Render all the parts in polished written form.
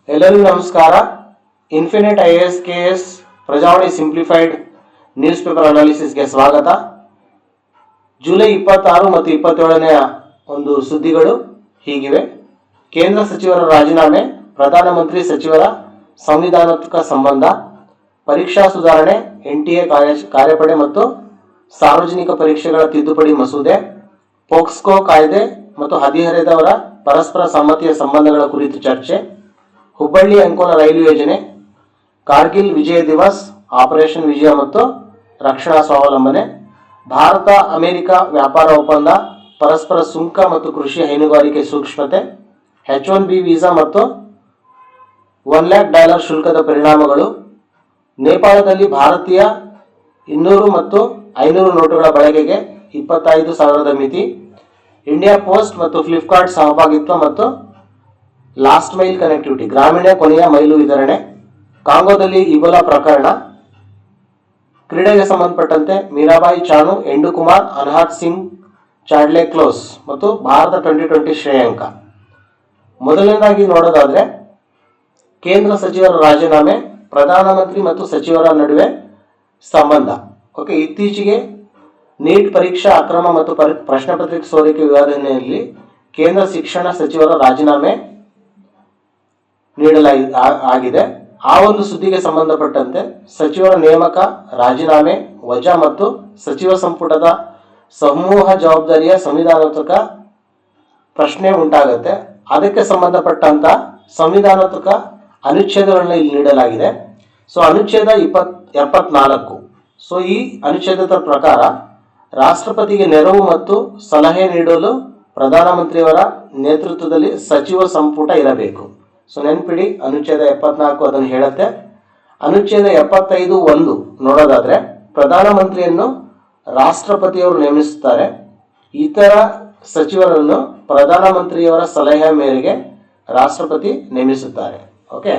ಎಲ್ಲರಿಗೂ ನಮಸ್ಕಾರ. Infinite IAS KS Prajavani simplified news paper ಅನಾಲಿಸಿಸ್ಗೆ ಸ್ವಾಗತ. ಜುಲೈ 26 ಮತ್ತು 27ನೇ ಒಂದು ಸುದ್ದಿಗಳು ಹೀಗಿವೆ. ಕೇಂದ್ರ ಸಚಿವರ ರಾಜೀನಾಮೆ, ಪ್ರಧಾನಮಂತ್ರಿ ಸಚಿವರ ಸಂವಿಧಾನಾತ್ಮಕ ಸಂಬಂಧ, ಪರೀಕ್ಷಾ ಸುಧಾರಣೆ, NTA ಕಾರ್ಯಪಡೆ ಮತ್ತು ಸಾರ್ವಜನಿಕ ಪರೀಕ್ಷೆಗಳ ತಿದ್ದುಪಡಿ ಮಸೂದೆ, ಪೋಕ್ಸ್ಕೋ ಕಾಯ್ದೆ ಮತ್ತು ಹದಿಹರೆಯದವರ ಪರಸ್ಪರ ಸಮ್ಮತಿಯ ಸಂಬಂಧಗಳ ಕುರಿತು ಚರ್ಚೆ, ಹುಬ್ಬಳ್ಳಿ ಅಂಕೋಲ ರೈಲು ಯೋಜನೆ, ಕಾರ್ಗಿಲ್ ವಿಜಯ ದಿವಸ್, ಆಪರೇಷನ್ ವಿಜಯ ಮತ್ತು ರಕ್ಷಣಾ ಸ್ವಾವಲಂಬನೆ, ಭಾರತ ಅಮೆರಿಕ ವ್ಯಾಪಾರ ಒಪ್ಪಂದ, ಪರಸ್ಪರ ಸುಂಕ ಮತ್ತು ಕೃಷಿ ಹೈನುಗಾರಿಕೆ ಸೂಕ್ಷ್ಮತೆ, H1B ವೀಸಾ ಮತ್ತು $1,00,000 ಶುಲ್ಕದ ಪರಿಣಾಮಗಳು, ನೇಪಾಳದಲ್ಲಿ ಭಾರತೀಯ 200 ಮತ್ತು 500 ನೋಟುಗಳ ಬಳಕೆಗೆ 25,000 ಮಿತಿ, ಇಂಡಿಯಾ ಪೋಸ್ಟ್ ಮತ್ತು ಫ್ಲಿಪ್ಕಾರ್ಟ್ ಸಹಭಾಗಿತ್ವ ಮತ್ತು ಲಾಸ್ಟ್ ಮೈಲ್ ಕನೆಕ್ಟಿವಿಟಿ, ಗ್ರಾಮೀಣ ಕೊನೆಯ ಮೈಲು ವಿತರಣೆ, ಕಾಂಗೋದಲ್ಲಿ ಇಬೋಲಾ ಪ್ರಕರಣ, ಕ್ರೀಡೆಗೆ ಸಂಬಂಧಪಟ್ಟಂತೆ ಮೀರಾಬಾಯಿ ಚಾನು, ಎಂಡು ಕುಮಾರ್, ಅನ್ಹಾತ್ ಸಿಂಗ್ ಚಾಡ್ಲೆ ಕ್ಲೋಸ್ ಮತ್ತು ಭಾರತ 2020 ಶ್ರೇಯಾಂಕ. ಮೊದಲನೇದಾಗಿ ನೋಡೋದಾದ್ರೆ ಕೇಂದ್ರ ಸಚಿವರ ರಾಜೀನಾಮೆ, ಪ್ರಧಾನಮಂತ್ರಿ ಮತ್ತು ಸಚಿವರ ನಡುವೆ ಸಂಬಂಧ. ಓಕೆ, ಇತ್ತೀಚೆಗೆ ನೀಟ್ ಪರೀಕ್ಷಾ ಅಕ್ರಮ ಮತ್ತು ಪ್ರಶ್ನೆ ಪತ್ರಿಕೆ ಸೋರಿಕೆ ವಿವಾದ ಹಿನ್ನೆಲೆಯಲ್ಲಿ ಕೇಂದ್ರ ಶಿಕ್ಷಣ ಸಚಿವರ ರಾಜೀನಾಮೆ ನೀಡಲಾಗಿದೆ. ಆ ಒಂದು ಸುದ್ದಿಗೆ ಸಂಬಂಧಪಟ್ಟಂತೆ ಸಚಿವರ ನೇಮಕ, ರಾಜೀನಾಮೆ, ವಜಾ ಮತ್ತು ಸಚಿವ ಸಂಪುಟದ ಸಮೂಹ ಜವಾಬ್ದಾರಿಯ ಸಂವಿಧಾನಾತ್ಮಕ ಪ್ರಶ್ನೆ ಉಂಟಾಗುತ್ತೆ. ಅದಕ್ಕೆ ಸಂಬಂಧಪಟ್ಟಂತ ಸಂವಿಧಾನಾತ್ಮಕ ಅನುಚ್ಛೇದಗಳನ್ನ ಇಲ್ಲಿ ನೀಡಲಾಗಿದೆ. ಸೊ ಅನುಚ್ಛೇದ 74. ಸೊ ಈ ಅನುಚ್ಛೇದದ ಪ್ರಕಾರ ರಾಷ್ಟ್ರಪತಿಗೆ ನೆರವು ಮತ್ತು ಸಲಹೆ ನೀಡಲು ಪ್ರಧಾನಮಂತ್ರಿಯವರ ನೇತೃತ್ವದಲ್ಲಿ ಸಚಿವ ಸಂಪುಟ ಇರಬೇಕು. ಸೊ ನೆನ್ಪಿಡಿ, ಅನುಚ್ಛೇದ 74 ಅದನ್ನು ಹೇಳುತ್ತೆ. ಅನುಚ್ಛೇದ 75(1) ನೋಡೋದಾದ್ರೆ ಪ್ರಧಾನಮಂತ್ರಿಯನ್ನು ರಾಷ್ಟ್ರಪತಿಯವರು ನೇಮಿಸುತ್ತಾರೆ, ಇತರ ಸಚಿವರನ್ನು ಪ್ರಧಾನಮಂತ್ರಿಯವರ ಸಲಹೆಯ ಮೇರೆಗೆ ರಾಷ್ಟ್ರಪತಿ ನೇಮಿಸುತ್ತಾರೆ. ಓಕೆ,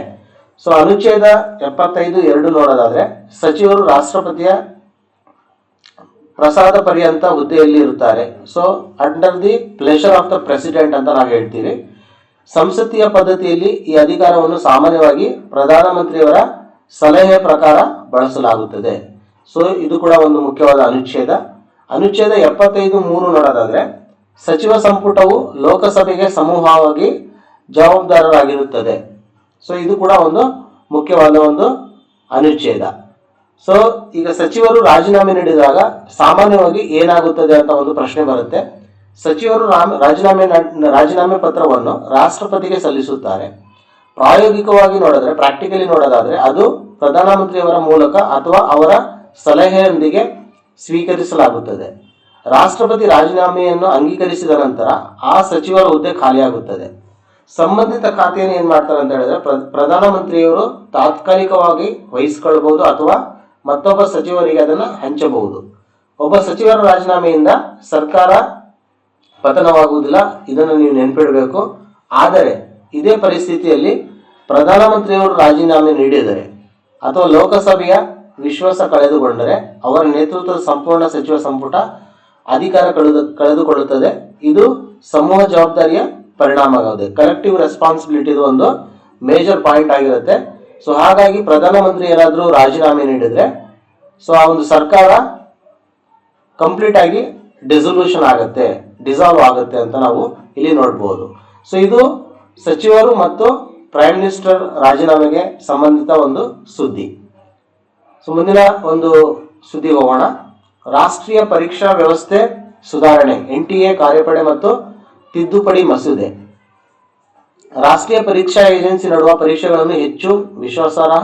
ಸೊ ಅನುಚ್ಛೇದ 75(2) ನೋಡೋದಾದ್ರೆ ಸಚಿವರು ರಾಷ್ಟ್ರಪತಿಯ ಪ್ರಸಾದ ಪರ್ಯಂತ ಹುದ್ದೆಯಲ್ಲಿ ಇರುತ್ತಾರೆ. So under the pleasure of the president ಅಂತ ನಾವು ಹೇಳ್ತೀವಿ. ಸಂಸದೀಯ ಪದ್ಧತಿಯಲ್ಲಿ ಈ ಅಧಿಕಾರವನ್ನು ಸಾಮಾನ್ಯವಾಗಿ ಪ್ರಧಾನಮಂತ್ರಿಯವರ ಸಲಹೆಯ ಪ್ರಕಾರ ಬಳಸಲಾಗುತ್ತದೆ. ಸೊ ಇದು ಕೂಡ ಒಂದು ಮುಖ್ಯವಾದ ಅನುಚ್ಛೇದ. ಅನುಚ್ಛೇದ 75(3) ನೋಡೋದಾದ್ರೆ ಸಚಿವ ಸಂಪುಟವು ಲೋಕಸಭೆಗೆ ಸಮೂಹವಾಗಿ ಜವಾಬ್ದಾರರಾಗಿರುತ್ತದೆ. ಸೊ ಇದು ಕೂಡ ಒಂದು ಮುಖ್ಯವಾದ ಒಂದು ಅನುಚ್ಛೇದ. ಸೊ ಈಗ ಸಚಿವರು ರಾಜೀನಾಮೆ ನೀಡಿದಾಗ ಸಾಮಾನ್ಯವಾಗಿ ಏನಾಗುತ್ತದೆ ಅಂತ ಒಂದು ಪ್ರಶ್ನೆ ಬರುತ್ತೆ. ಸಚಿವರು ರಾಜೀನಾಮೆ ಪತ್ರವನ್ನು ರಾಷ್ಟ್ರಪತಿಗೆ ಸಲ್ಲಿಸುತ್ತಾರೆ. ಪ್ರಾಯೋಗಿಕವಾಗಿ ನೋಡಿದ್ರೆ, ಪ್ರಾಕ್ಟಿಕಲಿ ನೋಡೋದಾದ್ರೆ ಅದು ಪ್ರಧಾನಮಂತ್ರಿಯವರ ಮೂಲಕ ಅಥವಾ ಅವರ ಸಲಹೆಯೊಂದಿಗೆ ಸ್ವೀಕರಿಸಲಾಗುತ್ತದೆ. ರಾಷ್ಟ್ರಪತಿ ರಾಜೀನಾಮೆಯನ್ನು ಅಂಗೀಕರಿಸಿದ ನಂತರ ಆ ಸಚಿವರ ಹುದ್ದೆ ಖಾಲಿಯಾಗುತ್ತದೆ. ಸಂಬಂಧಿತ ಖಾತೆಯನ್ನು ಏನ್ ಮಾಡ್ತಾರೆ ಅಂತ ಹೇಳಿದ್ರೆ ಪ್ರಧಾನಮಂತ್ರಿಯವರು ತಾತ್ಕಾಲಿಕವಾಗಿ ವಹಿಸಿಕೊಳ್ಳಬಹುದು ಅಥವಾ ಮತ್ತೊಬ್ಬ ಸಚಿವರಿಗೆ ಅದನ್ನು ಹಂಚಬಹುದು. ಒಬ್ಬ ಸಚಿವರ ರಾಜೀನಾಮೆಯಿಂದ ಸರ್ಕಾರ ಪತನವಾಗುವುದಿಲ್ಲ, ಇದನ್ನು ನೀವು ನೆನಪಿಡಬೇಕು. ಆದರೆ ಇದೇ ಪರಿಸ್ಥಿತಿಯಲ್ಲಿ ಪ್ರಧಾನಮಂತ್ರಿಯವರು ರಾಜೀನಾಮೆ ನೀಡಿದರೆ ಅಥವಾ ಲೋಕಸಭೆಯ ವಿಶ್ವಾಸ ಕಳೆದುಕೊಂಡರೆ ಅವರ ನೇತೃತ್ವದ ಸಂಪೂರ್ಣ ಸಚಿವ ಸಂಪುಟ ಅಧಿಕಾರ ಕಳೆದುಕೊಳ್ಳುತ್ತದೆ. ಇದು ಸಮೂಹ ಜವಾಬ್ದಾರಿಯ ಪರಿಣಾಮವಾಗಿದೆ. ಕಲೆಕ್ಟಿವ್ ರೆಸ್ಪಾನ್ಸಿಬಿಲಿಟಿ ಒಂದು ಮೇಜರ್ ಪಾಯಿಂಟ್ ಆಗಿರುತ್ತೆ. ಸೊ ಹಾಗಾಗಿ ಪ್ರಧಾನಮಂತ್ರಿ ಏನಾದರೂ ರಾಜೀನಾಮೆ ನೀಡಿದ್ರೆ ಸೊ ಆ ಒಂದು ಸರ್ಕಾರ ಕಂಪ್ಲೀಟ್ ಆಗಿ ಡಿಸಾಲ್ವ್ ಆಗುತ್ತೆ ಅಂತ ನಾವು ಇಲ್ಲಿ ನೋಡ್ಬೋದು. ಸೊ ಇದು ಸಚಿವರು ಮತ್ತು ಪ್ರೈಮ್ ಮಿನಿಸ್ಟರ್ ರಾಜೀನಾಮೆಗೆ ಸಂಬಂಧಿತ ಒಂದು ಸುದ್ದಿ. ಸೊ ಮುಂದಿನ ಒಂದು ಸುದ್ದಿ ಹೋಗೋಣ. ರಾಷ್ಟ್ರೀಯ ಪರೀಕ್ಷಾ ವ್ಯವಸ್ಥೆ ಸುಧಾರಣೆ, NTA ಕಾರ್ಯಪಡೆ ಮತ್ತು ತಿದ್ದುಪಡಿ ಮಸೂದೆ. ರಾಷ್ಟ್ರೀಯ ಪರೀಕ್ಷಾ ಏಜೆನ್ಸಿ ನಡುವ ಪರೀಕ್ಷೆಗಳನ್ನು ಹೆಚ್ಚು ವಿಶ್ವಾಸಾರ್ಹ,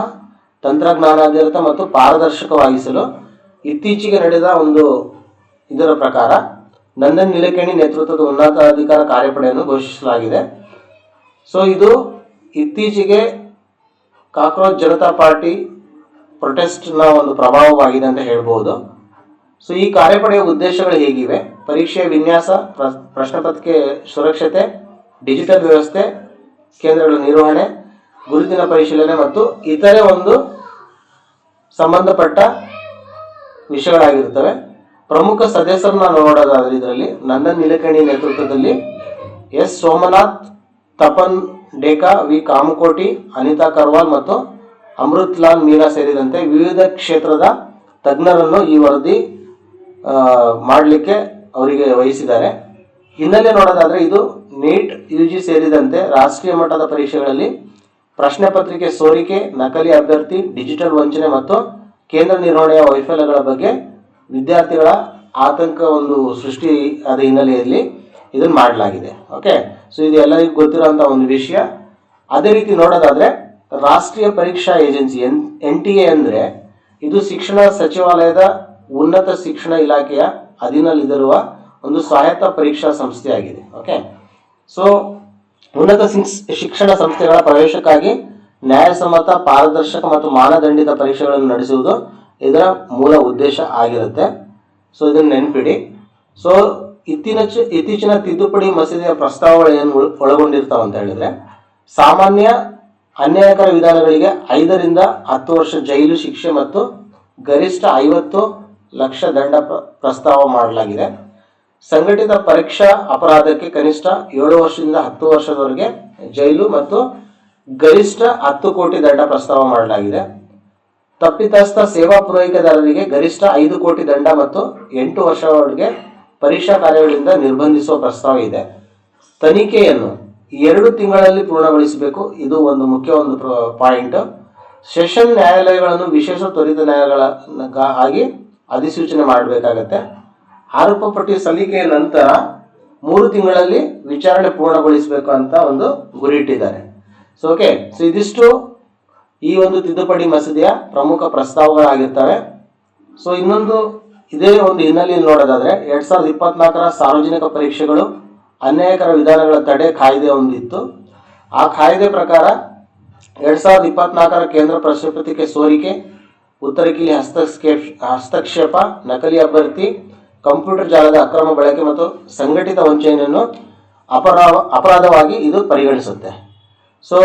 ತಂತ್ರಜ್ಞಾನಾಧಾರಿತ ಮತ್ತು ಪಾರದರ್ಶಕವಾಗಿಸಲು ಇತ್ತೀಚೆಗೆ ನಡೆದ ಒಂದು ಇದರ ಪ್ರಕಾರ ನಂದನ್ ನಿಲೇಕಣಿ ನೇತೃತ್ವದ ಉನ್ನತಾಧಿಕಾರ ಕಾರ್ಯಪಡೆಯನ್ನು ಘೋಷಿಸಲಾಗಿದೆ. ಸೊ ಇದು ಇತ್ತೀಚೆಗೆ ಕಾಕ್ರೋಚ್ ಜನತಾ ಪಾರ್ಟಿ ಪ್ರೊಟೆಸ್ಟ್ನ ಒಂದು ಪ್ರಭಾವವಾಗಿದೆ ಅಂತ ಹೇಳ್ಬೋದು. ಸೊ ಈ ಕಾರ್ಯಪಡೆಯ ಉದ್ದೇಶಗಳು ಹೇಗಿವೆ: ಪರೀಕ್ಷೆಯ ವಿನ್ಯಾಸ, ಪ್ರಶ್ನೆ ಪತ್ರಿಕೆ ಸುರಕ್ಷತೆ, ಡಿಜಿಟಲ್ ವ್ಯವಸ್ಥೆ, ಕೇಂದ್ರಗಳ ನಿರ್ವಹಣೆ, ಗುರುತಿನ ಪರಿಶೀಲನೆ ಮತ್ತು ಇತರೆ ಒಂದು ಸಂಬಂಧಪಟ್ಟ ವಿಷಯಗಳಾಗಿರುತ್ತವೆ. ಪ್ರಮುಖ ಸದಸ್ಯರನ್ನ ನೋಡೋದಾದ್ರೆ ಇದರಲ್ಲಿ ನಂದನ್ ನಿಲೇಕಣಿ ನೇತೃತ್ವದಲ್ಲಿ S. ಸೋಮನಾಥ್, ತಪನ್ ಡೇಕಾ, ವಿ ಕಾಮಕೋಟಿ, ಅನಿತಾ ಕರ್ವಾಲ್ ಮತ್ತು ಅಮೃತ್ಲಾಲ್ ಮೀನಾ ಸೇರಿದಂತೆ ವಿವಿಧ ಕ್ಷೇತ್ರದ ತಜ್ಞರನ್ನು ಈ ವರದಿ ಮಾಡಲಿಕ್ಕೆ ಅವರಿಗೆ ವಹಿಸಿದ್ದಾರೆ. ಹಿನ್ನೆಲೆ ನೋಡೋದಾದರೆ ಇದು ನೀಟ್, UG ಸೇರಿದಂತೆ ರಾಷ್ಟ್ರೀಯ ಮಟ್ಟದ ಪರೀಕ್ಷೆಗಳಲ್ಲಿ ಪ್ರಶ್ನೆ ಪತ್ರಿಕೆ ಸೋರಿಕೆ, ನಕಲಿ ಅಭ್ಯರ್ಥಿ, ಡಿಜಿಟಲ್ ವಂಚನೆ ಮತ್ತು ಕೇಂದ್ರ ನಿರ್ವಹಣೆಯ ವೈಫಲ್ಯಗಳ ಬಗ್ಗೆ ವಿದ್ಯಾರ್ಥಿಗಳ ಆತಂಕ ಒಂದು ಸೃಷ್ಟಿ ಆದ ಹಿನ್ನೆಲೆಯಲ್ಲಿ ಇದನ್ನು ಮಾಡಲಾಗಿದೆ. ಓಕೆ, ಸೊ ಇದು ಎಲ್ಲರಿಗೂ ಗೊತ್ತಿರುವಂಥ ಒಂದು ವಿಷಯ. ಅದೇ ರೀತಿ ನೋಡೋದಾದರೆ ರಾಷ್ಟ್ರೀಯ ಪರೀಕ್ಷಾ ಏಜೆನ್ಸಿ NTA ಅಂದರೆ ಇದು ಶಿಕ್ಷಣ ಸಚಿವಾಲಯದ ಉನ್ನತ ಶಿಕ್ಷಣ ಇಲಾಖೆಯ ಅಧೀನದಲ್ಲಿರುವ ಒಂದು ಸ್ವಾಯತ್ತ ಪರೀಕ್ಷಾ ಸಂಸ್ಥೆಯಾಗಿದೆ. ಓಕೆ, ಸೊ ಉನ್ನತ ಶಿಕ್ಷಣ ಸಂಸ್ಥೆಗಳ ಪ್ರವೇಶಕ್ಕಾಗಿ ನ್ಯಾಯಸಮ್ಮತ, ಪಾರದರ್ಶಕ ಮತ್ತು ಮಾನದಂಡಿತ ಪರೀಕ್ಷೆಗಳನ್ನು ನಡೆಸುವುದು ಇದರ ಮೂಲ ಉದ್ದೇಶ ಆಗಿರುತ್ತೆ. ಸೊ ಇದನ್ನು ನೆನಪಿಡಿ. ಸೊ ಇತ್ತೀಚಿನ ತಿದ್ದುಪಡಿ ಮಸೂದೆಯ ಪ್ರಸ್ತಾವಗಳು ಏನು ಒಳಗೊಂಡಿರ್ತಾವೆ ಅಂತ ಹೇಳಿದ್ರೆ, ಸಾಮಾನ್ಯ ಅನ್ಯಾಯಕರ ವಿಧಾನಗಳಿಗೆ 5 ರಿಂದ 10 ವರ್ಷ ಜೈಲು ಶಿಕ್ಷೆ ಮತ್ತು ಗರಿಷ್ಠ 50 ಲಕ್ಷ ದಂಡ ಪ್ರಸ್ತಾವ ಮಾಡಲಾಗಿದೆ. ಸಂಘಟಿತ ಪರೀಕ್ಷಾ ಅಪರಾಧಕ್ಕೆ ಕನಿಷ್ಠ 7 ವರ್ಷದಿಂದ 10 ವರ್ಷದವರೆಗೆ ಜೈಲು ಮತ್ತು ಗರಿಷ್ಠ 10 ಕೋಟಿ ದಂಡ ಪ್ರಸ್ತಾವ ಮಾಡಲಾಗಿದೆ. ತಪ್ಪಿತಸ್ಥ ಸೇವಾ ಪೂರೈಕೆದಾರರಿಗೆ ಗರಿಷ್ಠ 5 ಕೋಟಿ ದಂಡ ಮತ್ತು 8 ವರ್ಷದವರೆಗೆ ಪರೀಕ್ಷಾ ಕಾರ್ಯಗಳಿಂದ ನಿರ್ಬಂಧಿಸುವ ಪ್ರಸ್ತಾವ ಇದೆ. ತನಿಖೆಯನ್ನು 2 ತಿಂಗಳಲ್ಲಿ ಪೂರ್ಣಗೊಳಿಸಬೇಕು. ಇದು ಒಂದು ಮುಖ್ಯ ಪಾಯಿಂಟ್. ಸೆಷನ್ ನ್ಯಾಯಾಲಯಗಳನ್ನು ವಿಶೇಷ ತ್ವರಿತ ನ್ಯಾಯಾಲಯಗಳಾಗಿ ಅಧಿಸೂಚನೆ ಮಾಡಬೇಕಾಗತ್ತೆ. ಆರೋಪ ಪಟ್ಟಿ ಸಲ್ಲಿಕೆಯ ನಂತರ 3 ತಿಂಗಳಲ್ಲಿ ವಿಚಾರಣೆ ಪೂರ್ಣಗೊಳಿಸಬೇಕು ಅಂತ ಒಂದು ಗುರಿ ಇಟ್ಟಿದ್ದಾರೆ. ಸೊ ಓಕೆ, ಸೊ ಇದಿಷ್ಟು ಈ ಒಂದು ತಿದ್ದುಪಡಿ ಮಸೂದೆಯ ಪ್ರಮುಖ ಪ್ರಸ್ತಾವಗಳಾಗಿರ್ತವೆ. ಸೊ ಇನ್ನೊಂದು ಇದೇ ಒಂದು ಹಿನ್ನೆಲೆಯಲ್ಲಿ ನೋಡೋದಾದ್ರೆ 2024ರ ಸಾರ್ವಜನಿಕ ಪರೀಕ್ಷೆಗಳು ಅನ್ಯಾಯಕರ ವಿಧಾನಗಳ ತಡೆ ಕಾಯ್ದೆ ಒಂದಿತ್ತು. ಆ ಕಾಯ್ದೆ ಪ್ರಕಾರ 2024ರ ಕೇಂದ್ರ ಪ್ರಶ್ನೆ ಪತ್ರಿಕೆ ಸೋರಿಕೆ, ಉತ್ತರ ಕೀಲಿ ಹಸ್ತಕ್ಷೇಪ, ನಕಲಿ ಅಭ್ಯರ್ಥಿ, ಕಂಪ್ಯೂಟರ್ ಜಾಲದ ಅಕ್ರಮ ಬಳಕೆ ಮತ್ತು ಸಂಘಟಿತ ವಂಚನೆಯನ್ನು ಅಪರಾಧವಾಗಿ ಇದು ಪರಿಗಣಿಸುತ್ತೆ. ಸೊ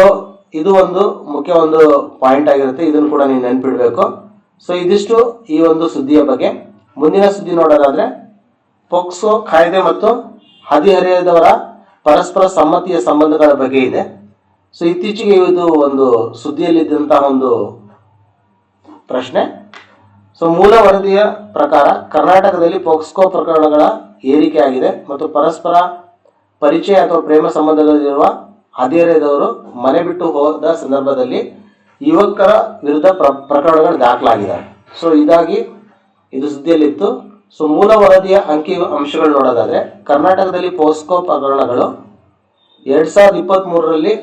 ಇದು ಒಂದು ಮುಖ್ಯ ಒಂದು ಪಾಯಿಂಟ್ ಆಗಿರುತ್ತೆ. ಇದನ್ನು ಕೂಡ ನೀವು ನೆನಪಿಡಬೇಕು. ಸೊ ಇದಿಷ್ಟು ಈ ಒಂದು ಸುದ್ದಿಯ ಬಗ್ಗೆ. ಮುಂದಿನ ಸುದ್ದಿ ನೋಡೋದಾದ್ರೆ ಪೋಕ್ಸೋ ಕಾಯ್ದೆ ಮತ್ತು ಹದಿಹರೆಯದವರ ಪರಸ್ಪರ ಸಮ್ಮತಿಯ ಸಂಬಂಧಗಳ ಬಗ್ಗೆ ಇದೆ. ಸೊ ಇತ್ತೀಚೆಗೆ ಇದು ಒಂದು ಸುದ್ದಿಯಲ್ಲಿದ್ದಂತಹ ಒಂದು ಪ್ರಶ್ನೆ. ಸೊ ಮೂಲ ವರದಿಯ ಪ್ರಕಾರ ಕರ್ನಾಟಕದಲ್ಲಿ ಪೋಕ್ಸ್ಕೋ ಪ್ರಕರಣಗಳ ಏರಿಕೆ ಆಗಿದೆ ಮತ್ತು ಪರಸ್ಪರ ಪರಿಚಯ ಅಥವಾ ಪ್ರೇಮ ಸಂಬಂಧದಲ್ಲಿರುವ ಹದಿಹರೆಯದವರು ಮನೆ ಬಿಟ್ಟು ಹೋದ ಸಂದರ್ಭದಲ್ಲಿ ಯುವಕರ ವಿರುದ್ಧ ಪ್ರಕರಣಗಳು ದಾಖಲಾಗಿದ್ದಾವೆ. ಸೊ ಇದಾಗಿ ಇದು ಸುದ್ದಿಯಲ್ಲಿತ್ತು. ಸೊ ಮೂಲ ವರದಿಯ ಅಂಕಿ ಅಂಶಗಳು ನೋಡೋದಾದ್ರೆ ಕರ್ನಾಟಕದಲ್ಲಿ ಪೋಕ್ಸೋ ಪ್ರಕರಣಗಳು 2023ರಲ್ಲಿ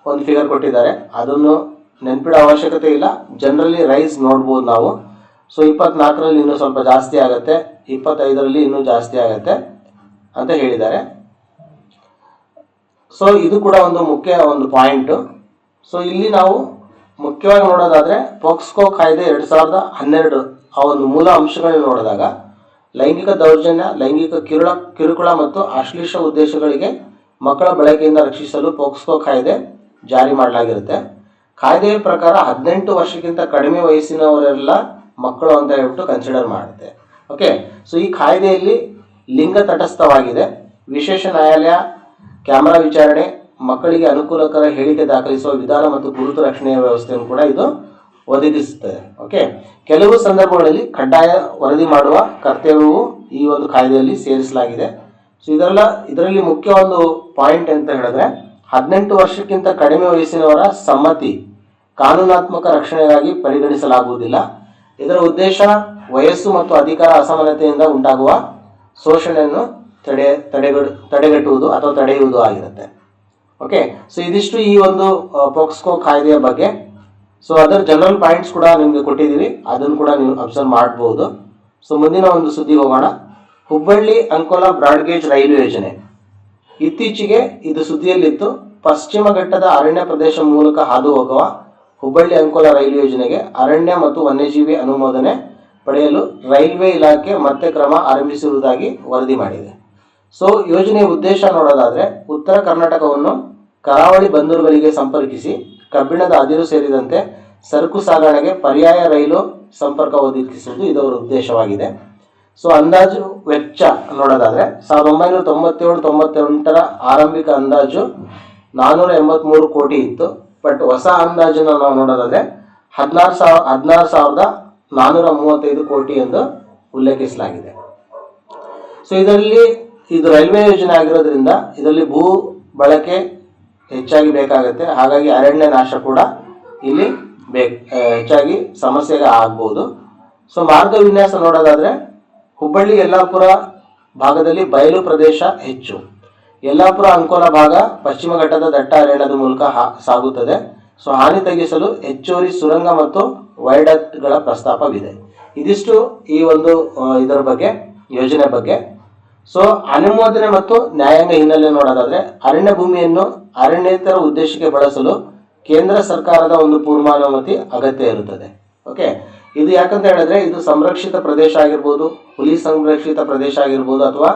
ಒಂದು ಫಿಗರ್ ಕೊಟ್ಟಿದ್ದಾರೆ. ಅದನ್ನು ನೆನಪಿಡೋ ಅವಶ್ಯಕತೆ ಇಲ್ಲ. ಜನರಲಿ ರೈಸ್ ನೋಡ್ಬೋದು ನಾವು. ಸೊ 24ರಲ್ಲಿ ಇನ್ನೂ ಸ್ವಲ್ಪ ಜಾಸ್ತಿ ಆಗುತ್ತೆ, 25ರಲ್ಲಿ ಇನ್ನೂ ಜಾಸ್ತಿ ಆಗುತ್ತೆ ಅಂತ ಹೇಳಿದ್ದಾರೆ. ಸೊ ಇದು ಕೂಡ ಒಂದು ಮುಖ್ಯ ಒಂದು ಪಾಯಿಂಟು. ಸೊ ಇಲ್ಲಿ ನಾವು ಮುಖ್ಯವಾಗಿ ನೋಡೋದಾದ್ರೆ ಪೋಕ್ಸ್ಕೋ ಕಾಯ್ದೆ 2012 ಆ ಒಂದು ಮೂಲ ಅಂಶಗಳನ್ನ ನೋಡಿದಾಗ ಲೈಂಗಿಕ ದೌರ್ಜನ್ಯ, ಲೈಂಗಿಕ ಕಿರುಕುಳ ಮತ್ತು ಅಶ್ಲೀಲ ಉದ್ದೇಶಗಳಿಗೆ ಮಕ್ಕಳ ಬಳಕೆಯಿಂದ ರಕ್ಷಿಸಲು ಪೋಕ್ಸ್ಕೋ ಕಾಯ್ದೆ ಜಾರಿ ಮಾಡಲಾಗಿರುತ್ತೆ. ಕಾಯ್ದೆಯ ಪ್ರಕಾರ 18 ವರ್ಷಕ್ಕಿಂತ ಕಡಿಮೆ ವಯಸ್ಸಿನವರೆಲ್ಲ ಮಕ್ಕಳು ಅಂತ ಹೇಳ್ಬಿಟ್ಟು ಕನ್ಸಿಡರ್ ಮಾಡುತ್ತೆ. ಓಕೆ, ಸೊ ಈ ಕಾಯ್ದೆಯಲ್ಲಿ ಲಿಂಗ ತಟಸ್ಥವಾಗಿದೆ. ವಿಶೇಷ ನ್ಯಾಯಾಲಯ, ಕ್ಯಾಮೆರಾ ವಿಚಾರಣೆ, ಮಕ್ಕಳಿಗೆ ಅನುಕೂಲಕರ ಹೇಳಿಕೆ ದಾಖಲಿಸುವ ವಿಧಾನ ಮತ್ತು ಗುರುತು ರಕ್ಷಣೆಯ ವ್ಯವಸ್ಥೆಯನ್ನು ಕೂಡ ಇದು ಒದಗಿಸುತ್ತದೆ. ಓಕೆ, ಕೆಲವು ಸಂದರ್ಭಗಳಲ್ಲಿ ಕಡ್ಡಾಯ ವರದಿ ಮಾಡುವ ಕರ್ತವ್ಯವು ಈ ಒಂದು ಕಾಯ್ದೆಯಲ್ಲಿ ಸೇರಿಸಲಾಗಿದೆ. ಸೊ ಇದರಲ್ಲಿ ಮುಖ್ಯ ಒಂದು ಪಾಯಿಂಟ್ ಅಂತ ಹೇಳಿದ್ರೆ 18 ವರ್ಷಕ್ಕಿಂತ ಕಡಿಮೆ ವಯಸ್ಸಿನವರ ಸಮ್ಮತಿ ಕಾನೂನಾತ್ಮಕ ರಕ್ಷಣೆಗಾಗಿ ಪರಿಗಣಿಸಲಾಗುವುದಿಲ್ಲ. ಇದರ ಉದ್ದೇಶ ವಯಸ್ಸು ಮತ್ತು ಅಧಿಕಾರ ಅಸಮಾನತೆಯಿಂದ ಉಂಟಾಗುವ ಶೋಷಣೆಯನ್ನು ತಡೆಗಟ್ಟುವುದು ಅಥವಾ ತಡೆಯುವುದು ಆಗಿರುತ್ತೆ. ಓಕೆ, ಸೊ ಇದಿಷ್ಟು ಈ ಒಂದು ಪೋಕ್ಸ್ಕೋ ಕಾಯ್ದೆಯ ಬಗ್ಗೆ. ಸೊ ಅದರ ಜನರಲ್ ಪಾಯಿಂಟ್ಸ್ ಕೂಡ ನಿಮಗೆ ಕೊಟ್ಟಿದ್ದೀವಿ, ಅದನ್ನು ಕೂಡ ನೀವು ಅಬ್ಸರ್ವ್ ಮಾಡ್ಬೋದು. ಸೊ ಮುಂದಿನ ಒಂದು ಸುದ್ದಿ ಹೋಗೋಣ. ಹುಬ್ಬಳ್ಳಿ ಅಂಕೋಲಾ ಬ್ರಾಡ್ಗೇಜ್ ರೈಲು ಯೋಜನೆ ಇತ್ತೀಚೆಗೆ ಇದು ಸುದ್ದಿಯಲ್ಲಿತ್ತು. ಪಶ್ಚಿಮ ಘಟ್ಟದ ಅರಣ್ಯ ಪ್ರದೇಶ ಮೂಲಕ ಹಾದು ಹೋಗುವ ಹುಬ್ಬಳ್ಳಿ ಅಂಕೋಲಾ ರೈಲು ಯೋಜನೆಗೆ ಅರಣ್ಯ ಮತ್ತು ವನ್ಯಜೀವಿ ಅನುಮೋದನೆ ಪಡೆಯಲು ರೈಲ್ವೆ ಇಲಾಖೆ ಮತ್ತೆ ಕ್ರಮ ಆರಂಭಿಸಿರುವುದಾಗಿ ವರದಿ ಮಾಡಿದೆ. ಸೊ ಯೋಜನೆಯ ಉದ್ದೇಶ ನೋಡೋದಾದ್ರೆ ಉತ್ತರ ಕರ್ನಾಟಕವನ್ನು ಕರಾವಳಿ ಬಂದರುಗಳಿಗೆ ಸಂಪರ್ಕಿಸಿ ಕಬ್ಬಿಣದ ಅದಿರು ಸೇರಿದಂತೆ ಸರಕು ಸಾಗಣೆಗೆ ಪರ್ಯಾಯ ರೈಲು ಸಂಪರ್ಕ ಒದಗಿಸುವುದು ಇದರ ಉದ್ದೇಶವಾಗಿದೆ. ಸೊ ಅಂದಾಜು ವೆಚ್ಚ ನೋಡೋದಾದ್ರೆ 1997-98ರ ಆರಂಭಿಕ ಅಂದಾಜು 483 ಕೋಟಿ ಇತ್ತು. ಬಟ್ ಹೊಸ ಅಂದಾಜನ್ನು ನಾವು ನೋಡೋದಾದ್ರೆ 16,435 ಕೋಟಿ ಎಂದು ಉಲ್ಲೇಖಿಸಲಾಗಿದೆ. ಸೊ ಇದರಲ್ಲಿ ಇದು ರೈಲ್ವೆ ಯೋಜನೆ ಆಗಿರೋದ್ರಿಂದ ಇದರಲ್ಲಿ ಭೂ ಬಳಕೆ ಹೆಚ್ಚಾಗಿ ಬೇಕಾಗುತ್ತೆ. ಹಾಗಾಗಿ ಅರಣ್ಯ ನಾಶ ಕೂಡ ಇಲ್ಲಿ ಹೆಚ್ಚಾಗಿ ಸಮಸ್ಯೆಗೆ ಆಗ್ಬೋದು. ಸೊ ಮಾರ್ಗ ವಿನ್ಯಾಸ ನೋಡೋದಾದ್ರೆ ಹುಬ್ಬಳ್ಳಿ ಯಲ್ಲಾಪುರ ಭಾಗದಲ್ಲಿ ಬಯಲು ಪ್ರದೇಶ ಹೆಚ್ಚು. ಯಲ್ಲಾಪುರ ಅಂಕೋಲ ಭಾಗ ಪಶ್ಚಿಮ ಘಟ್ಟದ ದಟ್ಟ ಅರಣ್ಯದ ಮೂಲಕ ಸಾಗುತ್ತದೆ. ಸೊ ಹಾನಿ ತಗ್ಗಿಸಲು ಹೆಚ್ಚುವರಿ ಸುರಂಗ ಮತ್ತು ವೈಡಕ್ಟ್ಗಳ ಪ್ರಸ್ತಾಪವಿದೆ. ಇದಿಷ್ಟು ಈ ಒಂದು ಇದರ ಬಗ್ಗೆ ಯೋಜನೆ ಬಗ್ಗೆ. ಸೊ ಅನುಮೋದನೆ ಮತ್ತು ನ್ಯಾಯಾಂಗ ಹಿನ್ನೆಲೆ ನೋಡೋದಾದ್ರೆ ಅರಣ್ಯ ಭೂಮಿಯನ್ನು ಅರಣ್ಯೇತರ ಉದ್ದೇಶಕ್ಕೆ ಬಳಸಲು ಕೇಂದ್ರ ಸರ್ಕಾರದ ಒಂದು ಪೂರ್ವಾನುಮತಿ ಅಗತ್ಯ ಇರುತ್ತದೆ. ಓಕೆ, ಇದು ಯಾಕಂತ ಹೇಳಿದ್ರೆ ಇದು ಸಂರಕ್ಷಿತ ಪ್ರದೇಶ ಆಗಿರ್ಬೋದು, ಹುಲಿ ಸಂರಕ್ಷಿತ ಪ್ರದೇಶ ಆಗಿರ್ಬೋದು, ಅಥವಾ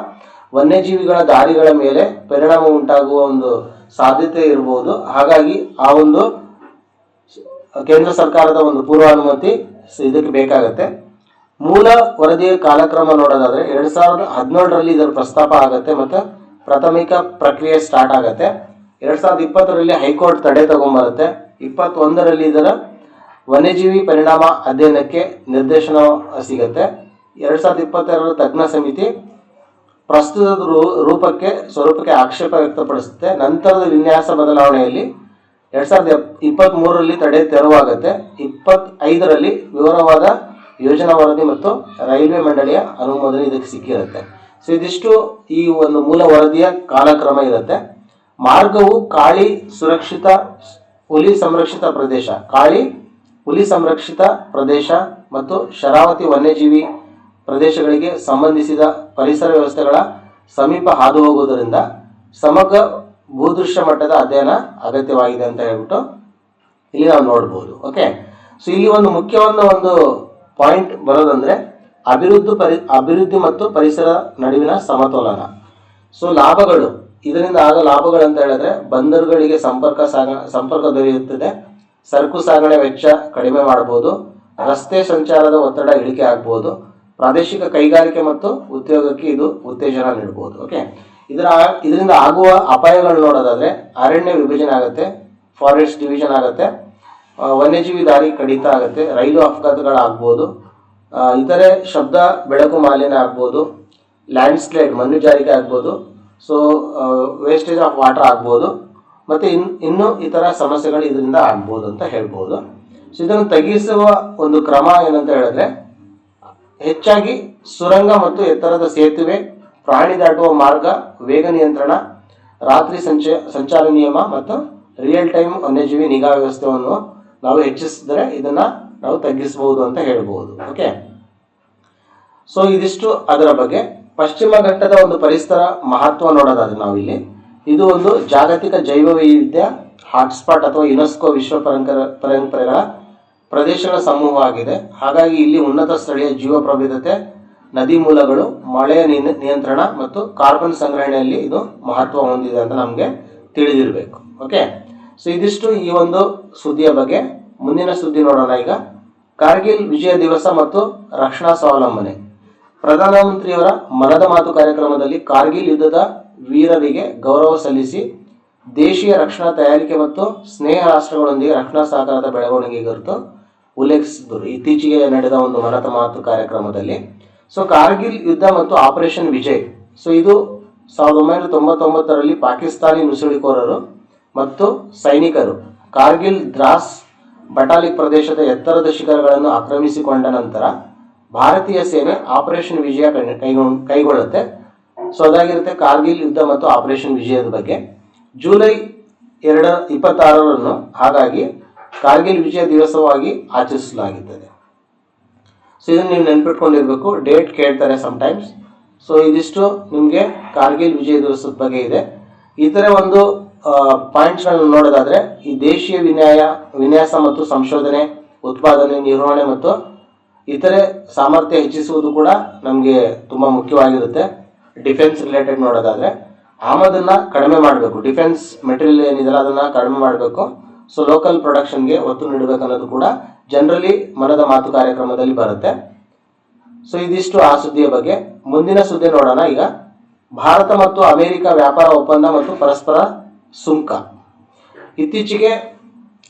ವನ್ಯಜೀವಿಗಳ ದಾರಿಗಳ ಮೇಲೆ ಪರಿಣಾಮ ಉಂಟಾಗುವ ಒಂದು ಸಾಧ್ಯತೆ ಇರಬಹುದು. ಹಾಗಾಗಿ ಆ ಒಂದು ಕೇಂದ್ರ ಸರ್ಕಾರದ ಒಂದು ಪೂರ್ವಾನುಮತಿ ಇದಕ್ಕೆ ಬೇಕಾಗತ್ತೆ. ಮೂಲ ವರದಿಯ ಕಾಲಕ್ರಮ ನೋಡೋದಾದ್ರೆ 2017ರಲ್ಲಿ ಇದರ ಪ್ರಸ್ತಾಪ ಆಗತ್ತೆ ಮತ್ತು ಪ್ರಾಥಮಿಕ ಪ್ರಕ್ರಿಯೆ ಸ್ಟಾರ್ಟ್ ಆಗತ್ತೆ. 2020ರಲ್ಲಿ ಹೈಕೋರ್ಟ್ ತಡೆ ತಗೊಂಬರುತ್ತೆ. 21ರಲ್ಲಿ ಇದರ ವನ್ಯಜೀವಿ ಪರಿಣಾಮ ಅಧ್ಯಯನಕ್ಕೆ ನಿರ್ದೇಶನ ಸಿಗತ್ತೆ. 2022ರ ತಜ್ಞ ಸಮಿತಿ ಪ್ರಸ್ತುತದ ಸ್ವರೂಪಕ್ಕೆ ಆಕ್ಷೇಪ ವ್ಯಕ್ತಪಡಿಸುತ್ತೆ. ನಂತರದ ವಿನ್ಯಾಸ ಬದಲಾವಣೆಯಲ್ಲಿ 2023ರಲ್ಲಿ ತಡೆ ತೆರವಾಗುತ್ತೆ. 25ರಲ್ಲಿ ವಿವರವಾದ ಯೋಜನಾ ವರದಿ ಮತ್ತು ರೈಲ್ವೆ ಮಂಡಳಿಯ ಅನುಮೋದನೆ ಇದಕ್ಕೆ ಸಿಕ್ಕಿರುತ್ತೆ. ಸೊ ಇದಿಷ್ಟು ಈ ಒಂದು ಮೂಲ ವರದಿಯ ಕಾಲಕ್ರಮ ಇರುತ್ತೆ. ಮಾರ್ಗವು ಕಾಳಿ ಸುರಕ್ಷಿತ ಹುಲಿ ಸಂರಕ್ಷಿತ ಪ್ರದೇಶ, ಕಾಳಿ ಹುಲಿ ಸಂರಕ್ಷಿತ ಪ್ರದೇಶ ಮತ್ತು ಶರಾವತಿ ವನ್ಯಜೀವಿ ಪ್ರದೇಶಗಳಿಗೆ ಸಂಬಂಧಿಸಿದ ಪರಿಸರ ವ್ಯವಸ್ಥೆಗಳ ಸಮೀಪ ಹಾದು ಹೋಗುವುದರಿಂದ ಸಮಗ್ರ ಭೂದೃಶ್ಯ ಮಟ್ಟದ ಅಧ್ಯಯನ ಅಗತ್ಯವಾಗಿದೆ ಅಂತ ಹೇಳ್ಬಿಟ್ಟು ಇಲ್ಲಿ ನಾವು ನೋಡ್ಬೋದು. ಓಕೆ, ಸೊ ಇಲ್ಲಿ ಒಂದು ಮುಖ್ಯವಾದ ಒಂದು ಪಾಯಿಂಟ್ ಬರೋದಂದ್ರೆ ಅಭಿವೃದ್ಧಿ ಮತ್ತು ಪರಿಸರ ನಡುವಿನ ಸಮತೋಲನ. ಸೊ ಲಾಭಗಳು, ಇದರಿಂದ ಆಗ ಲಾಭಗಳು ಅಂತ ಹೇಳಿದ್ರೆ ಬಂದರುಗಳಿಗೆ ಸಂಪರ್ಕ ದೊರೆಯುತ್ತದೆ, ಸರಕು ಸಾಗಣೆ ವೆಚ್ಚ ಕಡಿಮೆ ಮಾಡಬಹುದು, ರಸ್ತೆ ಸಂಚಾರದ ಒತ್ತಡ ಇಳಿಕೆ ಆಗ್ಬೋದು, ಪ್ರಾದೇಶಿಕ ಕೈಗಾರಿಕೆ ಮತ್ತು ಉದ್ಯೋಗಕ್ಕೆ ಇದು ಉತ್ತೇಜನ ನೀಡಬಹುದು. ಓಕೆ, ಇದರಿಂದ ಆಗುವ ಅಪಾಯಗಳು ನೋಡೋದಾದ್ರೆ ಅರಣ್ಯ ವಿಭಜನೆ ಆಗುತ್ತೆ, ಫಾರೆಸ್ಟ್ ಡಿವಿಷನ್ ಆಗುತ್ತೆ, ವನ್ಯಜೀವಿ ದಾರಿ ಕಡಿತ ಆಗುತ್ತೆ, ರೈಲು ಅಪಘಾತಗಳಾಗ್ಬೋದು, ಇತರೆ ಶಬ್ದ ಬೆಳಕು ಮಾಲಿನ್ಯ ಆಗ್ಬೋದು, ಲ್ಯಾಂಡ್ಸ್ಲೈಡ್ ಮಣ್ಣು ಜಾರಿಕೆ ಆಗ್ಬೋದು, ಸೊ ವೇಸ್ಟೇಜ್ ಆಫ್ ವಾಟರ್ ಆಗ್ಬೋದು, ಮತ್ತು ಇನ್ನು ಇತರ ಸಮಸ್ಯೆಗಳು ಇದರಿಂದ ಆಗ್ಬೋದು ಅಂತ ಹೇಳ್ಬೋದು. ಸೊ ಇದನ್ನು ತಗ್ಗಿಸುವ ಒಂದು ಕ್ರಮ ಏನಂತ ಹೇಳಿದ್ರೆ ಹೆಚ್ಚಾಗಿ ಸುರಂಗ ಮತ್ತು ಎತ್ತರದ ಸೇತುವೆ, ಪ್ರಾಣಿ ದಾಟುವ ಮಾರ್ಗ, ವೇಗ ನಿಯಂತ್ರಣ, ರಾತ್ರಿ ಸಂಚಾರ ನಿಯಮ ಮತ್ತು ರಿಯಲ್ ಟೈಮ್ ವನ್ಯಜೀವಿ ನಿಗಾ ವ್ಯವಸ್ಥೆಯನ್ನು ನಾವು ಹೆಚ್ಚಿಸಿದರೆ ಇದನ್ನ ನಾವು ತಗ್ಗಿಸಬಹುದು ಅಂತ ಹೇಳ್ಬೋದು. ಓಕೆ, ಸೊ ಇದಿಷ್ಟು ಅದರ ಬಗ್ಗೆ. ಪಶ್ಚಿಮ ಘಟ್ಟದ ಒಂದು ಪರಿಸರ ಮಹತ್ವ ನೋಡೋದಾದ್ರೆ ನಾವಿಲ್ಲಿ ಇದು ಒಂದು ಜಾಗತಿಕ ಜೈವ ವೈವಿಧ್ಯ ಹಾಟ್ಸ್ಪಾಟ್ ಅಥವಾ ಯುನೆಸ್ಕೋ ವಿಶ್ವ ಪರಂಪರೆಗಳ ಪ್ರದೇಶಗಳ ಸಮೂಹವಾಗಿದೆ. ಹಾಗಾಗಿ ಇಲ್ಲಿ ಉನ್ನತ ಸ್ಥಳೀಯ ಜೀವ ಪ್ರಭೇದತೆ, ನದಿ ಮೂಲಗಳು, ಮಳೆಯ ನಿಯಂತ್ರಣ ಮತ್ತು ಕಾರ್ಬನ್ ಸಂಗ್ರಹಣೆಯಲ್ಲಿ ಇದು ಮಹತ್ವ ಹೊಂದಿದೆ ಅಂತ ನಮಗೆ ತಿಳಿದಿರಬೇಕು. ಓಕೆ, ಸೊ ಇದಿಷ್ಟು ಈ ಒಂದು ಸುದ್ದಿಯ ಬಗ್ಗೆ. ಮುಂದಿನ ಸುದ್ದಿ ನೋಡೋಣ ಈಗ. ಕಾರ್ಗಿಲ್ ವಿಜಯ ದಿವಸ ಮತ್ತು ರಕ್ಷಣಾ ಸ್ವಾವಲಂಬನೆ. ಪ್ರಧಾನಮಂತ್ರಿಯವರ ಮನದ ಮಾತು ಕಾರ್ಯಕ್ರಮದಲ್ಲಿ ಕಾರ್ಗಿಲ್ ಯುದ್ಧದ ವೀರರಿಗೆ ಗೌರವ ಸಲ್ಲಿಸಿ ದೇಶೀಯ ರಕ್ಷಣಾ ತಯಾರಿಕೆ ಮತ್ತು ಸ್ನೇಹ ರಾಷ್ಟ್ರಗಳೊಂದಿಗೆ ರಕ್ಷಣಾ ಸಹಕಾರದ ಬೆಳವಣಿಗೆ ಕುರಿತು ಉಲ್ಲೇಖಿಸಿದರು ಇತ್ತೀಚೆಗೆ ನಡೆದ ಒಂದು ಮನದ ಮಾತು ಕಾರ್ಯಕ್ರಮದಲ್ಲಿ. ಸೊ ಕಾರ್ಗಿಲ್ ಯುದ್ಧ ಮತ್ತು ಆಪರೇಷನ್ ವಿಜಯ್, ಸೊ ಇದು 1999ರಲ್ಲಿ ಪಾಕಿಸ್ತಾನಿ ನುಸುಳುಕೋರರು ಮತ್ತು ಸೈನಿಕರು ಕಾರ್ಗಿಲ್ ದ್ರಾಸ್ ಬಟಾಲಿಕ್ ಪ್ರದೇಶದ ಎತ್ತರದ ಶಿಖರಗಳನ್ನು ಆಕ್ರಮಿಸಿಕೊಂಡ ನಂತರ ಭಾರತೀಯ ಸೇನೆ ಆಪರೇಷನ್ ವಿಜಯ ಕೈಗೊಳ್ಳುತ್ತೆ. ಸೊ ಅದಾಗಿರುತ್ತೆ ಕಾರ್ಗಿಲ್ ಯುದ್ಧ ಮತ್ತು ಆಪರೇಷನ್ ವಿಜಯದ ಬಗ್ಗೆ. ಜುಲೈ 26ರಂದು ಹಾಗಾಗಿ ಕಾರ್ಗಿಲ್ ವಿಜಯ ದಿವಸವಾಗಿ ಆಚರಿಸಲಾಗುತ್ತದೆ. ಸೊ ಇದನ್ನು ನೀವು ನೆನ್ಪಿಟ್ಕೊಂಡಿರ್ಬೇಕು, ಡೇಟ್ ಕೇಳ್ತಾರೆ ಸಮ್ಟೈಮ್ಸ್. ಸೊ ಇದಿಷ್ಟು ನಿಮಗೆ ಕಾರ್ಗಿಲ್ ವಿಜಯ ದಿವಸದ ಬಗ್ಗೆ ಇದೆ. ಇತರ ಒಂದು ಪಾಯಿಂಟ್ಸ್ಗಳನ್ನು ನೋಡೋದಾದ್ರೆ ಈ ದೇಶೀಯ ವಿನ್ಯಾಸ ಮತ್ತು ಸಂಶೋಧನೆ, ಉತ್ಪಾದನೆ, ನಿರ್ವಹಣೆ ಮತ್ತು ಇತರೆ ಸಾಮರ್ಥ್ಯ ಹೆಚ್ಚಿಸುವುದು ಕೂಡ ನಮಗೆ ತುಂಬ ಮುಖ್ಯವಾಗಿರುತ್ತೆ. ಡಿಫೆನ್ಸ್ ರಿಲೇಟೆಡ್ ನೋಡೋದಾದ್ರೆ ಆಮದನ್ನ ಕಡಿಮೆ ಮಾಡಬೇಕು, ಡಿಫೆನ್ಸ್ ಮೆಟೀರಿಯಲ್ ಏನಿದೆಯಲ್ಲ ಅದನ್ನ ಕಡಿಮೆ ಮಾಡಬೇಕು. ಸೊ ಲೋಕಲ್ ಪ್ರೊಡಕ್ಷನ್ಗೆ ಒತ್ತು ನೀಡಬೇಕು ಅನ್ನೋದು ಕೂಡ ಜನರಲಿ ಮನದ ಮಾತು ಕಾರ್ಯಕ್ರಮದಲ್ಲಿ ಬರುತ್ತೆ. ಸೊ ಇದಿಷ್ಟು ಆ ಸುದ್ದಿಯ ಬಗ್ಗೆ. ಮುಂದಿನ ಸುದ್ದಿ ನೋಡೋಣ ಈಗ. ಭಾರತ ಮತ್ತು ಅಮೆರಿಕ ವ್ಯಾಪಾರ ಒಪ್ಪಂದ ಮತ್ತು ಪರಸ್ಪರ ಸುಂಕ. ಇತ್ತೀಚೆಗೆ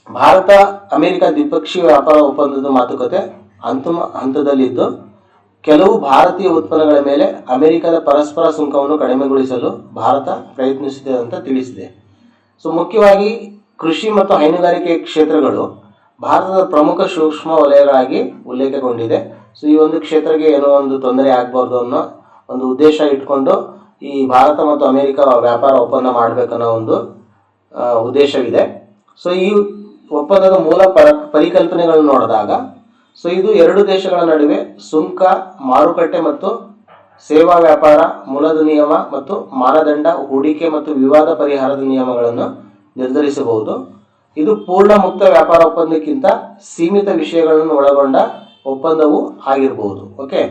ಭಾರತ ಅಮೆರಿಕ ದ್ವಿಪಕ್ಷೀಯ ವ್ಯಾಪಾರ ಒಪ್ಪಂದದ ಮಾತುಕತೆ ಅಂತಿಮ ಹಂತದಲ್ಲಿದ್ದು ಕೆಲವು ಭಾರತೀಯ ಉತ್ಪನ್ನಗಳ ಮೇಲೆ ಅಮೆರಿಕದ ಪರಸ್ಪರ ಸುಂಕವನ್ನು ಕಡಿಮೆಗೊಳಿಸಲು ಭಾರತ ಪ್ರಯತ್ನಿಸುತ್ತಿದೆ ಅಂತ ತಿಳಿಸಿದೆ. ಸೊ ಮುಖ್ಯವಾಗಿ ಕೃಷಿ ಮತ್ತು ಹೈನುಗಾರಿಕೆ ಕ್ಷೇತ್ರಗಳು ಭಾರತದ ಪ್ರಮುಖ ಸೂಕ್ಷ್ಮ ವಲಯಗಳಾಗಿ ಉಲ್ಲೇಖಗೊಂಡಿದೆ. ಸೊ ಈ ಒಂದು ಕ್ಷೇತ್ರಕ್ಕೆ ಏನೋ ಒಂದು ತೊಂದರೆ ಆಗಬಾರ್ದು ಅನ್ನೋ ಒಂದು ಉದ್ದೇಶ ಇಟ್ಕೊಂಡು ಈ ಭಾರತ ಮತ್ತು ಅಮೆರಿಕ ವ್ಯಾಪಾರ ಒಪ್ಪಂದ ಮಾಡಬೇಕನ್ನೋ ಒಂದು ಉದ್ದೇಶವಿದೆ. ಸೊ ಈ ಒಪ್ಪಂದದ ಮೂಲ ಪರಿಕಲ್ಪನೆಗಳನ್ನು ನೋಡಿದಾಗ ಸೊ ಇದು ಎರಡು ದೇಶಗಳ ನಡುವೆ ಸುಂಕ, ಮಾರುಕಟ್ಟೆ ಮತ್ತು ಸೇವಾ ವ್ಯಾಪಾರ, ಮೂಲದ ನಿಯಮ ಮತ್ತು ಮಾನದಂಡ, ಹೂಡಿಕೆ ಮತ್ತು ವಿವಾದ ಪರಿಹಾರದ ನಿಯಮಗಳನ್ನು ನಿರ್ಧರಿಸಬಹುದು. ಇದು ಪೂರ್ಣ ಮುಕ್ತ ವ್ಯಾಪಾರ ಒಪ್ಪಂದಕ್ಕಿಂತ ಸೀಮಿತ ವಿಷಯಗಳನ್ನು ಒಳಗೊಂಡ ಒಪ್ಪಂದವೂ ಆಗಿರಬಹುದು. ಓಕೆ,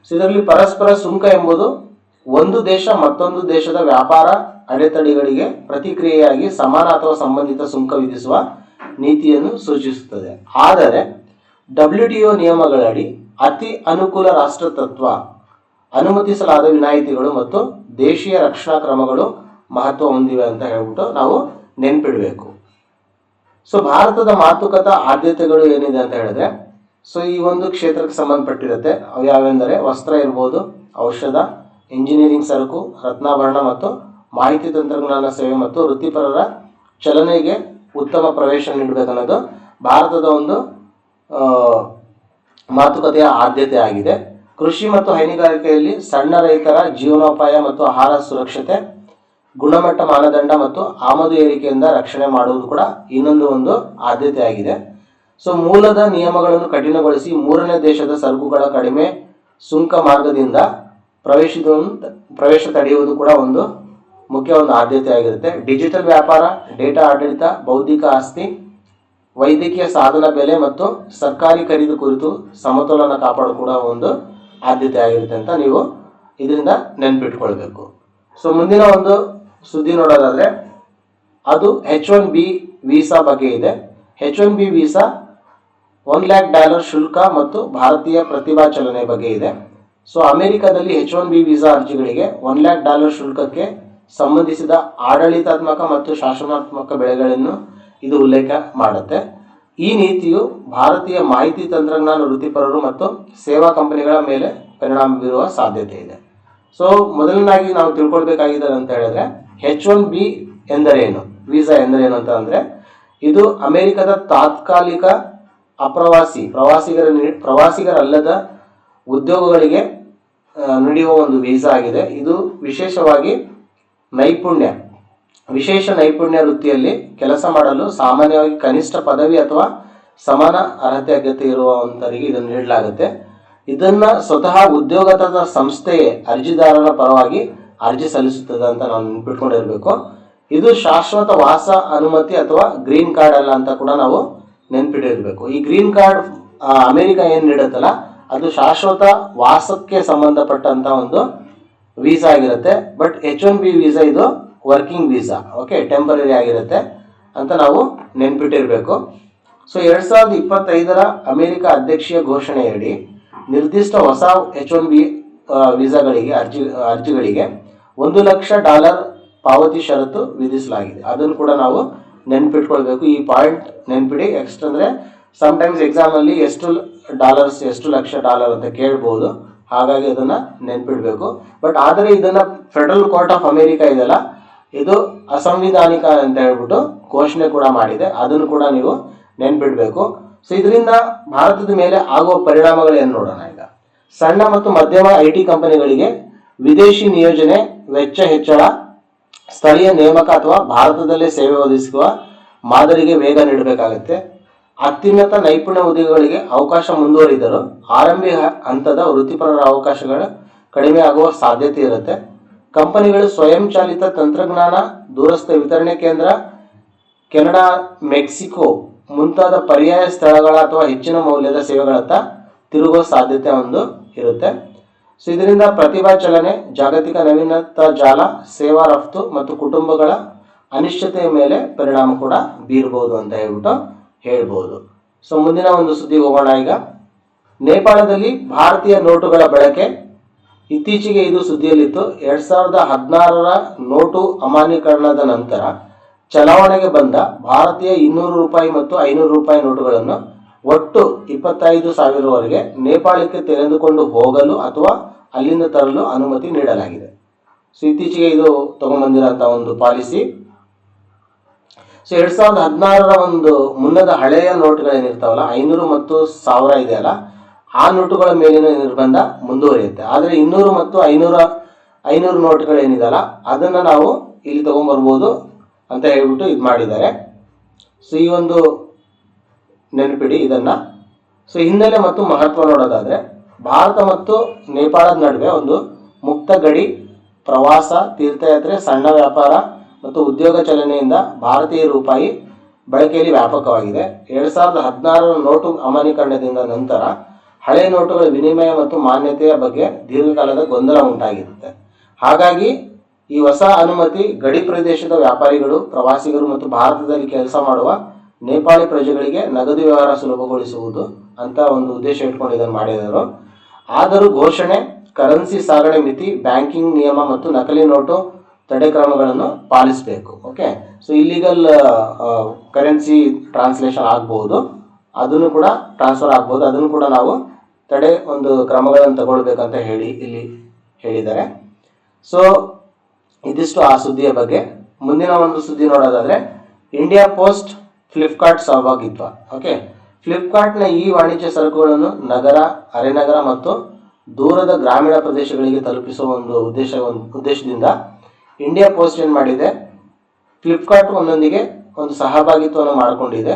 ಸೊ ಇದರಲ್ಲಿ ಪರಸ್ಪರ ಸುಂಕ ಎಂಬುದು ಒಂದು ದೇಶ ಮತ್ತೊಂದು ದೇಶದ ವ್ಯಾಪಾರ ಅಡೆತಡೆಗಳಿಗೆ ಪ್ರತಿಕ್ರಿಯೆಯಾಗಿ ಸಮಾನ ಅಥವಾ ಸಂಬಂಧಿತ ಸುಂಕ ವಿಧಿಸುವ ನೀತಿಯನ್ನು ಸೂಚಿಸುತ್ತದೆ. ಆದರೆ WTO ನಿಯಮಗಳಡಿ ಅತಿ ಅನುಕೂಲ ರಾಷ್ಟ್ರ ತತ್ವ, ಅನುಮತಿಸಲಾದ ವಿನಾಯಿತಿಗಳು ಮತ್ತು ದೇಶೀಯ ರಕ್ಷಣಾ ಕ್ರಮಗಳು ಮಹತ್ವ ಹೊಂದಿವೆ ಅಂತ ಹೇಳ್ಬಿಟ್ಟು ನಾವು ನೆನ್ಪಿಡಬೇಕು. ಸೊ ಭಾರತದ ಮಾತುಕತಾ ಆದ್ಯತೆಗಳು ಏನಿದೆ ಅಂತ ಹೇಳಿದ್ರೆ ಸೊ ಈ ಒಂದು ಕ್ಷೇತ್ರಕ್ಕೆ ಸಂಬಂಧಪಟ್ಟಿರುತ್ತೆ. ಅವು ಯಾವೆಂದರೆ ವಸ್ತ್ರ ಇರ್ಬೋದು, ಔಷಧ, ಇಂಜಿನಿಯರಿಂಗ್ ಸರಕು, ರತ್ನಾಭರಣ ಮತ್ತು ಮಾಹಿತಿ ತಂತ್ರಜ್ಞಾನ ಸೇವೆ ಮತ್ತು ವೃತ್ತಿಪರರ ಚಲನೆಗೆ ಉತ್ತಮ ಪ್ರವೇಶ ನೀಡಬೇಕನ್ನೋದು ಭಾರತದ ಒಂದು ಮಾತುಕತೆಯ ಆದ್ಯತೆ ಆಗಿದೆ. ಕೃಷಿ ಮತ್ತು ಹೈನುಗಾರಿಕೆಯಲ್ಲಿ ಸಣ್ಣ ರೈತರ ಜೀವನೋಪಾಯ ಮತ್ತು ಆಹಾರ ಸುರಕ್ಷತೆ, ಗುಣಮಟ್ಟ ಮಾನದಂಡ ಮತ್ತು ಆಮದು ಏರಿಕೆಯಿಂದ ರಕ್ಷಣೆ ಮಾಡುವುದು ಕೂಡ ಇನ್ನೊಂದು ಒಂದು ಆದ್ಯತೆ ಆಗಿದೆ. ಸೊ ಮೂಲದ ನಿಯಮಗಳನ್ನು ಕಠಿಣಗೊಳಿಸಿ ಮೂರನೇ ದೇಶದ ಸರಕುಗಳ ಕಡಿಮೆ ಸುಂಕ ಮಾರ್ಗದಿಂದ ಪ್ರವೇಶ ತಡೆಯುವುದು ಕೂಡ ಒಂದು ಮುಖ್ಯ ಒಂದು ಆದ್ಯತೆ ಆಗಿರುತ್ತೆ. ಡಿಜಿಟಲ್ ವ್ಯಾಪಾರ, ಡೇಟಾ ಆಡಳಿತ, ಬೌದ್ಧಿಕ ಆಸ್ತಿ, ವೈದ್ಯಕೀಯ ಸಾಧನ ಬೆಲೆ ಮತ್ತು ಸರ್ಕಾರಿ ಖರೀದಿ ಕುರಿತು ಸಮತೋಲನ ಕಾಪಾಡು ಕೂಡ ಒಂದು ಆದ್ಯತೆ ಆಗಿರುತ್ತೆ ಅಂತ ನೀವು ಇದರಿಂದ ನೆನ್ಪಿಟ್ಕೊಳ್ಬೇಕು. ಸೊ ಮುಂದಿನ ಒಂದು ಸುದ್ದಿ ನೋಡೋದಾದ್ರೆ ಅದು H1B ವೀಸಾ ಬಗ್ಗೆ ಇದೆ. H1B ವೀಸಾ $1,00,000 ಶುಲ್ಕ ಮತ್ತು ಭಾರತೀಯ ಪ್ರತಿಭಾ ಚಲನೆ ಬಗ್ಗೆ ಇದೆ. ಸೊ ಅಮೆರಿಕದಲ್ಲಿ H1B ವೀಸಾ ಅರ್ಜಿಗಳಿಗೆ $1,00,000 ಶುಲ್ಕಕ್ಕೆ ಸಂಬಂಧಿಸಿದ ಆಡಳಿತಾತ್ಮಕ ಮತ್ತು ಶಾಸನಾತ್ಮಕ ಬೆಳೆಗಳನ್ನು ಇದು ಉಲ್ಲೇಖ ಮಾಡುತ್ತೆ. ಈ ನೀತಿಯು ಭಾರತೀಯ ಮಾಹಿತಿ ತಂತ್ರಜ್ಞಾನ ವೃತ್ತಿಪರರು ಮತ್ತು ಸೇವಾ ಕಂಪನಿಗಳ ಮೇಲೆ ಪರಿಣಾಮ ಬೀರುವ ಸಾಧ್ಯತೆ ಇದೆ. ಸೊ ಮೊದಲನಾಗಿ ನಾವು ತಿಳ್ಕೊಳ್ಬೇಕಾಗಿದೆ ಅಂತ ಹೇಳಿದ್ರೆ H1B ಎಂದರೇನು, ವೀಸಾ ಎಂದರೇನು ಅಂತ ಅಂದರೆ ಇದು ಅಮೆರಿಕದ ತಾತ್ಕಾಲಿಕ ಪ್ರವಾಸಿಗರಲ್ಲದ ಉದ್ಯೋಗಗಳಿಗೆ ನೀಡುವ ಒಂದು ವೀಸಾ ಆಗಿದೆ. ಇದು ವಿಶೇಷ ನೈಪುಣ್ಯ ವೃತ್ತಿಯಲ್ಲಿ ಕೆಲಸ ಮಾಡಲು ಸಾಮಾನ್ಯವಾಗಿ ಕನಿಷ್ಠ ಪದವಿ ಅಥವಾ ಸಮಾನ ಅರ್ಹತೆ ಅಗತ್ಯ ಇರುವಂತರಿಗೆ ಇದನ್ನು ನೀಡಲಾಗುತ್ತೆ. ಇದನ್ನ ಸ್ವತಃ ಉದ್ಯೋಗದ ಸಂಸ್ಥೆಯೇ ಅರ್ಜಿದಾರರ ಪರವಾಗಿ ಅರ್ಜಿ ಸಲ್ಲಿಸುತ್ತದೆ ಅಂತ ನಾವು ನೆನ್ಪಿಟ್ಕೊಂಡಿರ್ಬೇಕು. ಇದು ಶಾಶ್ವತ ವಾಸ ಅನುಮತಿ ಅಥವಾ ಗ್ರೀನ್ ಕಾರ್ಡ್ ಅಲ್ಲ ಅಂತ ಕೂಡ ನಾವು ನೆನ್ಪಿಟ್ಟಿರ್ಬೇಕು. ಈ ಗ್ರೀನ್ ಕಾರ್ಡ್ ಅಮೆರಿಕ ಏನ್ ನೀಡುತ್ತಲ್ಲ ಅದು ಶಾಶ್ವತ ವಾಸಕ್ಕೆ ಸಂಬಂಧಪಟ್ಟಂತ ಒಂದು ವೀಸಾ ಆಗಿರುತ್ತೆ. ಬಟ್ H1B ವೀಸಾ ಇದು ವರ್ಕಿಂಗ್ ವೀಸಾ, ಓಕೆ, ಟೆಂಪರರಿ ಆಗಿರುತ್ತೆ ಅಂತ ನಾವು ನೆನ್ಪಿಟ್ಟಿರ್ಬೇಕು. ಸೊ 2025 ಅಮೆರಿಕ ಅಧ್ಯಕ್ಷೀಯ ಘೋಷಣೆಯಡಿ ನಿರ್ದಿಷ್ಟ ಹೊಸ H1B ವೀಸಾಗಳಿಗೆ ಅರ್ಜಿಗಳಿಗೆ $1,00,000 ಪಾವತಿ ಷರತ್ತು ವಿಧಿಸಲಾಗಿದೆ. ಅದನ್ನು ಕೂಡ ನಾವು ನೆನ್ಪಿಟ್ಕೊಳ್ಬೇಕು. ಈ ಪಾಯಿಂಟ್ ನೆನ್ಪಿಡಿ. ಎಕ್ಸ್ಟ್ ಅಂದರೆ ಸಮ್ಟೈಮ್ಸ್ ಎಕ್ಸಾಮಲ್ಲಿ ಎಷ್ಟು ಲಕ್ಷ ಡಾಲರ್ ಅಂತ ಕೇಳ್ಬೋದು, ಹಾಗಾಗಿ ಅದನ್ನು ನೆನ್ಪಿಡಬೇಕು. ಬಟ್ ಆದರೆ ಇದನ್ನು ಫೆಡರಲ್ ಕೋರ್ಟ್ ಆಫ್ ಅಮೆರಿಕ ಇದೆಲ್ಲ ಇದು ಅಸಂವಿಧಾನಿಕ ಅಂತ ಹೇಳ್ಬಿಟ್ಟು ಘೋಷಣೆ ಕೂಡ ಮಾಡಿದೆ. ಅದನ್ನು ಕೂಡ ನೀವು ನೆನ್ಪಿಡಬೇಕು. ಸೊ ಇದರಿಂದ ಭಾರತದ ಮೇಲೆ ಆಗುವ ಪರಿಣಾಮಗಳು ಏನು ನೋಡೋಣ. ಈಗ ಸಣ್ಣ ಮತ್ತು ಮಧ್ಯಮ IT ಕಂಪನಿಗಳಿಗೆ ವಿದೇಶಿ ನಿಯೋಜನೆ ವೆಚ್ಚ ಹೆಚ್ಚಳ, ಸ್ಥಳೀಯ ನೇಮಕ ಅಥವಾ ಭಾರತದಲ್ಲೇ ಸೇವೆ ಒದಗಿಸುವ ಮಾದರಿಗೆ ವೇಗ ನೀಡಬೇಕಾಗುತ್ತೆ. ಅತ್ಯುನ್ನತ ನೈಪುಣ್ಯ ಉದ್ಯೋಗಗಳಿಗೆ ಅವಕಾಶ ಮುಂದುವರಿದರೂ ಆರಂಭಿಕ ಹಂತದ ವೃತ್ತಿಪರರ ಅವಕಾಶಗಳು ಕಡಿಮೆ ಆಗುವ ಸಾಧ್ಯತೆ ಇರುತ್ತೆ. ಕಂಪನಿಗಳು ಸ್ವಯಂಚಾಲಿತ ತಂತ್ರಜ್ಞಾನ, ದೂರಸ್ಥ ವಿತರಣೆ ಕೇಂದ್ರ, ಕೆನಡಾ, ಮೆಕ್ಸಿಕೋ ಮುಂತಾದ ಪರ್ಯಾಯ ಸ್ಥಳಗಳ ಅಥವಾ ಹೆಚ್ಚಿನ ಮೌಲ್ಯದ ಸೇವೆಗಳತ್ತ ತಿರುಗುವ ಸಾಧ್ಯತೆ ಒಂದು ಇರುತ್ತೆ. ಸೊ ಇದರಿಂದ ಪ್ರತಿಭಾ ಚಲನೆ, ಜಾಗತಿಕ ನವೀನತಾ ಜಾಲ, ಸೇವಾ ರಫ್ತು ಮತ್ತು ಕುಟುಂಬಗಳ ಅನಿಶ್ಚಿತೆಯ ಮೇಲೆ ಪರಿಣಾಮ ಕೂಡ ಬೀರಬಹುದು ಅಂತ ಹೇಳ್ಬೋದು. ಸೊ ಮುಂದಿನ ಒಂದು ಸುದ್ದಿಗೆ ಹೋಗೋಣ. ಈಗ ನೇಪಾಳದಲ್ಲಿ ಭಾರತೀಯ ನೋಟುಗಳ ಬಳಕೆ ಇತ್ತೀಚೆಗೆ ಇದು ಸುದ್ದಿಯಲ್ಲಿತ್ತು. 2016 ನೋಟು ಅಮಾನ್ಯೀಕರಣದ ನಂತರ ಚಲಾವಣೆಗೆ ಬಂದ ಭಾರತೀಯ 200 ರೂಪಾಯಿ ಮತ್ತು 500 ರೂಪಾಯಿ ನೋಟುಗಳನ್ನು ಒಟ್ಟು 25,000ವರೆಗೆ ನೇಪಾಳಕ್ಕೆ ತೆಗೆದುಕೊಂಡು ಹೋಗಲು ಅಥವಾ ಅಲ್ಲಿಂದ ತರಲು ಅನುಮತಿ ನೀಡಲಾಗಿದೆ. ಸೊ ಇತ್ತೀಚೆಗೆ ಇದು ತಗೊಂಡ್ಬಂದಿರೋಂಥ ಒಂದು ಪಾಲಿಸಿ. ಸೊ 2016ರ ಒಂದು ಮುನ್ನದ ಹಳೆಯ ನೋಟುಗಳೇನಿರ್ತಾವಲ್ಲ 500 ಮತ್ತು 1000 ಇದೆಯಲ್ಲ, ಆ ನೋಟುಗಳ ಮೇಲಿನ ನಿರ್ಬಂಧ ಮುಂದುವರಿಯುತ್ತೆ. ಆದರೆ 200 ಮತ್ತು 500 ನೋಟುಗಳೇನಿದೆಯಲ್ಲ ಅದನ್ನು ನಾವು ಇಲ್ಲಿ ತಗೊಂಡ್ಬರ್ಬೋದು ಅಂತ ಹೇಳ್ಬಿಟ್ಟು ಇದು ಮಾಡಿದ್ದಾರೆ. ಸೊ ಈ ಒಂದು ನೆನಪಿಡಿ ಇದನ್ನು. ಸೊ ಹಿನ್ನೆಲೆ ಮತ್ತು ಮಹತ್ವ ನೋಡೋದಾದರೆ, ಭಾರತ ಮತ್ತು ನೇಪಾಳದ ನಡುವೆ ಒಂದು ಮುಕ್ತ ಗಡಿ, ಪ್ರವಾಸ, ತೀರ್ಥಯಾತ್ರೆ, ಸಣ್ಣ ವ್ಯಾಪಾರ ಮತ್ತು ಉದ್ಯೋಗ ಚಲನೆಯಿಂದ ಭಾರತೀಯ ರೂಪಾಯಿ ಬಳಕೆಯಲ್ಲಿ ವ್ಯಾಪಕವಾಗಿದೆ. 2016ರ ನೋಟು ಅಮಾನ್ಯೀಕರಣದಿಂದ ನಂತರ ಹಳೆಯ ನೋಟುಗಳ ವಿನಿಮಯ ಮತ್ತು ಮಾನ್ಯತೆಯ ಬಗ್ಗೆ ದೀರ್ಘಕಾಲದ ಗೊಂದಲ ಉಂಟಾಗಿರುತ್ತೆ. ಹಾಗಾಗಿ ಈ ಹೊಸ ಅನುಮತಿ ಗಡಿ ಪ್ರದೇಶದ ವ್ಯಾಪಾರಿಗಳು, ಪ್ರವಾಸಿಗರು ಮತ್ತು ಭಾರತದಲ್ಲಿ ಕೆಲಸ ಮಾಡುವ ನೇಪಾಳಿ ಪ್ರಜೆಗಳಿಗೆ ನಗದು ವ್ಯವಹಾರ ಸುಲಭಗೊಳಿಸುವುದು ಅಂತ ಒಂದು ಉದ್ದೇಶ ಇಟ್ಕೊಂಡು ಇದನ್ನು ಮಾಡಿದರು. ಆದರೂ ಘೋಷಣೆ, ಕರೆನ್ಸಿ ಸಾಗಣೆ ಮಿತಿ, ಬ್ಯಾಂಕಿಂಗ್ ನಿಯಮ ಮತ್ತು ನಕಲಿ ನೋಟು ತಡೆ ಕ್ರಮಗಳನ್ನು ಪಾಲಿಸಬೇಕು. Okay, so illegal currency translation ಆಗ್ಬೋದು, ಅದನ್ನು ಕೂಡ ಟ್ರಾನ್ಸ್ಫರ್ ಆಗ್ಬೋದು, ಅದನ್ನು ಕೂಡ ನಾವು ತಡೆ ಒಂದು ಕ್ರಮಗಳನ್ನು ತಗೊಳ್ಬೇಕಂತ ಇಲ್ಲಿ ಹೇಳಿದ್ದಾರೆ. ಸೊ ಇದಿಷ್ಟು ಆ ಸುದ್ದಿಯ ಬಗ್ಗೆ. ಮುಂದಿನ ಒಂದು ಸುದ್ದಿ ನೋಡೋದಾದರೆ, ಇಂಡಿಯಾ ಪೋಸ್ಟ್ ಫ್ಲಿಪ್ಕಾರ್ಟ್ ಸಹಭಾಗಿತ್ವ. ಓಕೆ, ಫ್ಲಿಪ್ಕಾರ್ಟ್ನ ಈ ವಾಣಿಜ್ಯ ಸರಕುಗಳನ್ನು ನಗರ, ಅರೆನಗರ ಮತ್ತು ದೂರದ ಗ್ರಾಮೀಣ ಪ್ರದೇಶಗಳಿಗೆ ತಲುಪಿಸುವ ಒಂದು ಉದ್ದೇಶದಿಂದ ಇಂಡಿಯಾ ಪೋಸ್ಟ್ ಏನು ಮಾಡಿದೆ, ಫ್ಲಿಪ್ಕಾರ್ಟ್ ಒಂದೊಂದಿಗೆ ಒಂದು ಸಹಭಾಗಿತ್ವವನ್ನು ಮಾಡಿಕೊಂಡಿದೆ.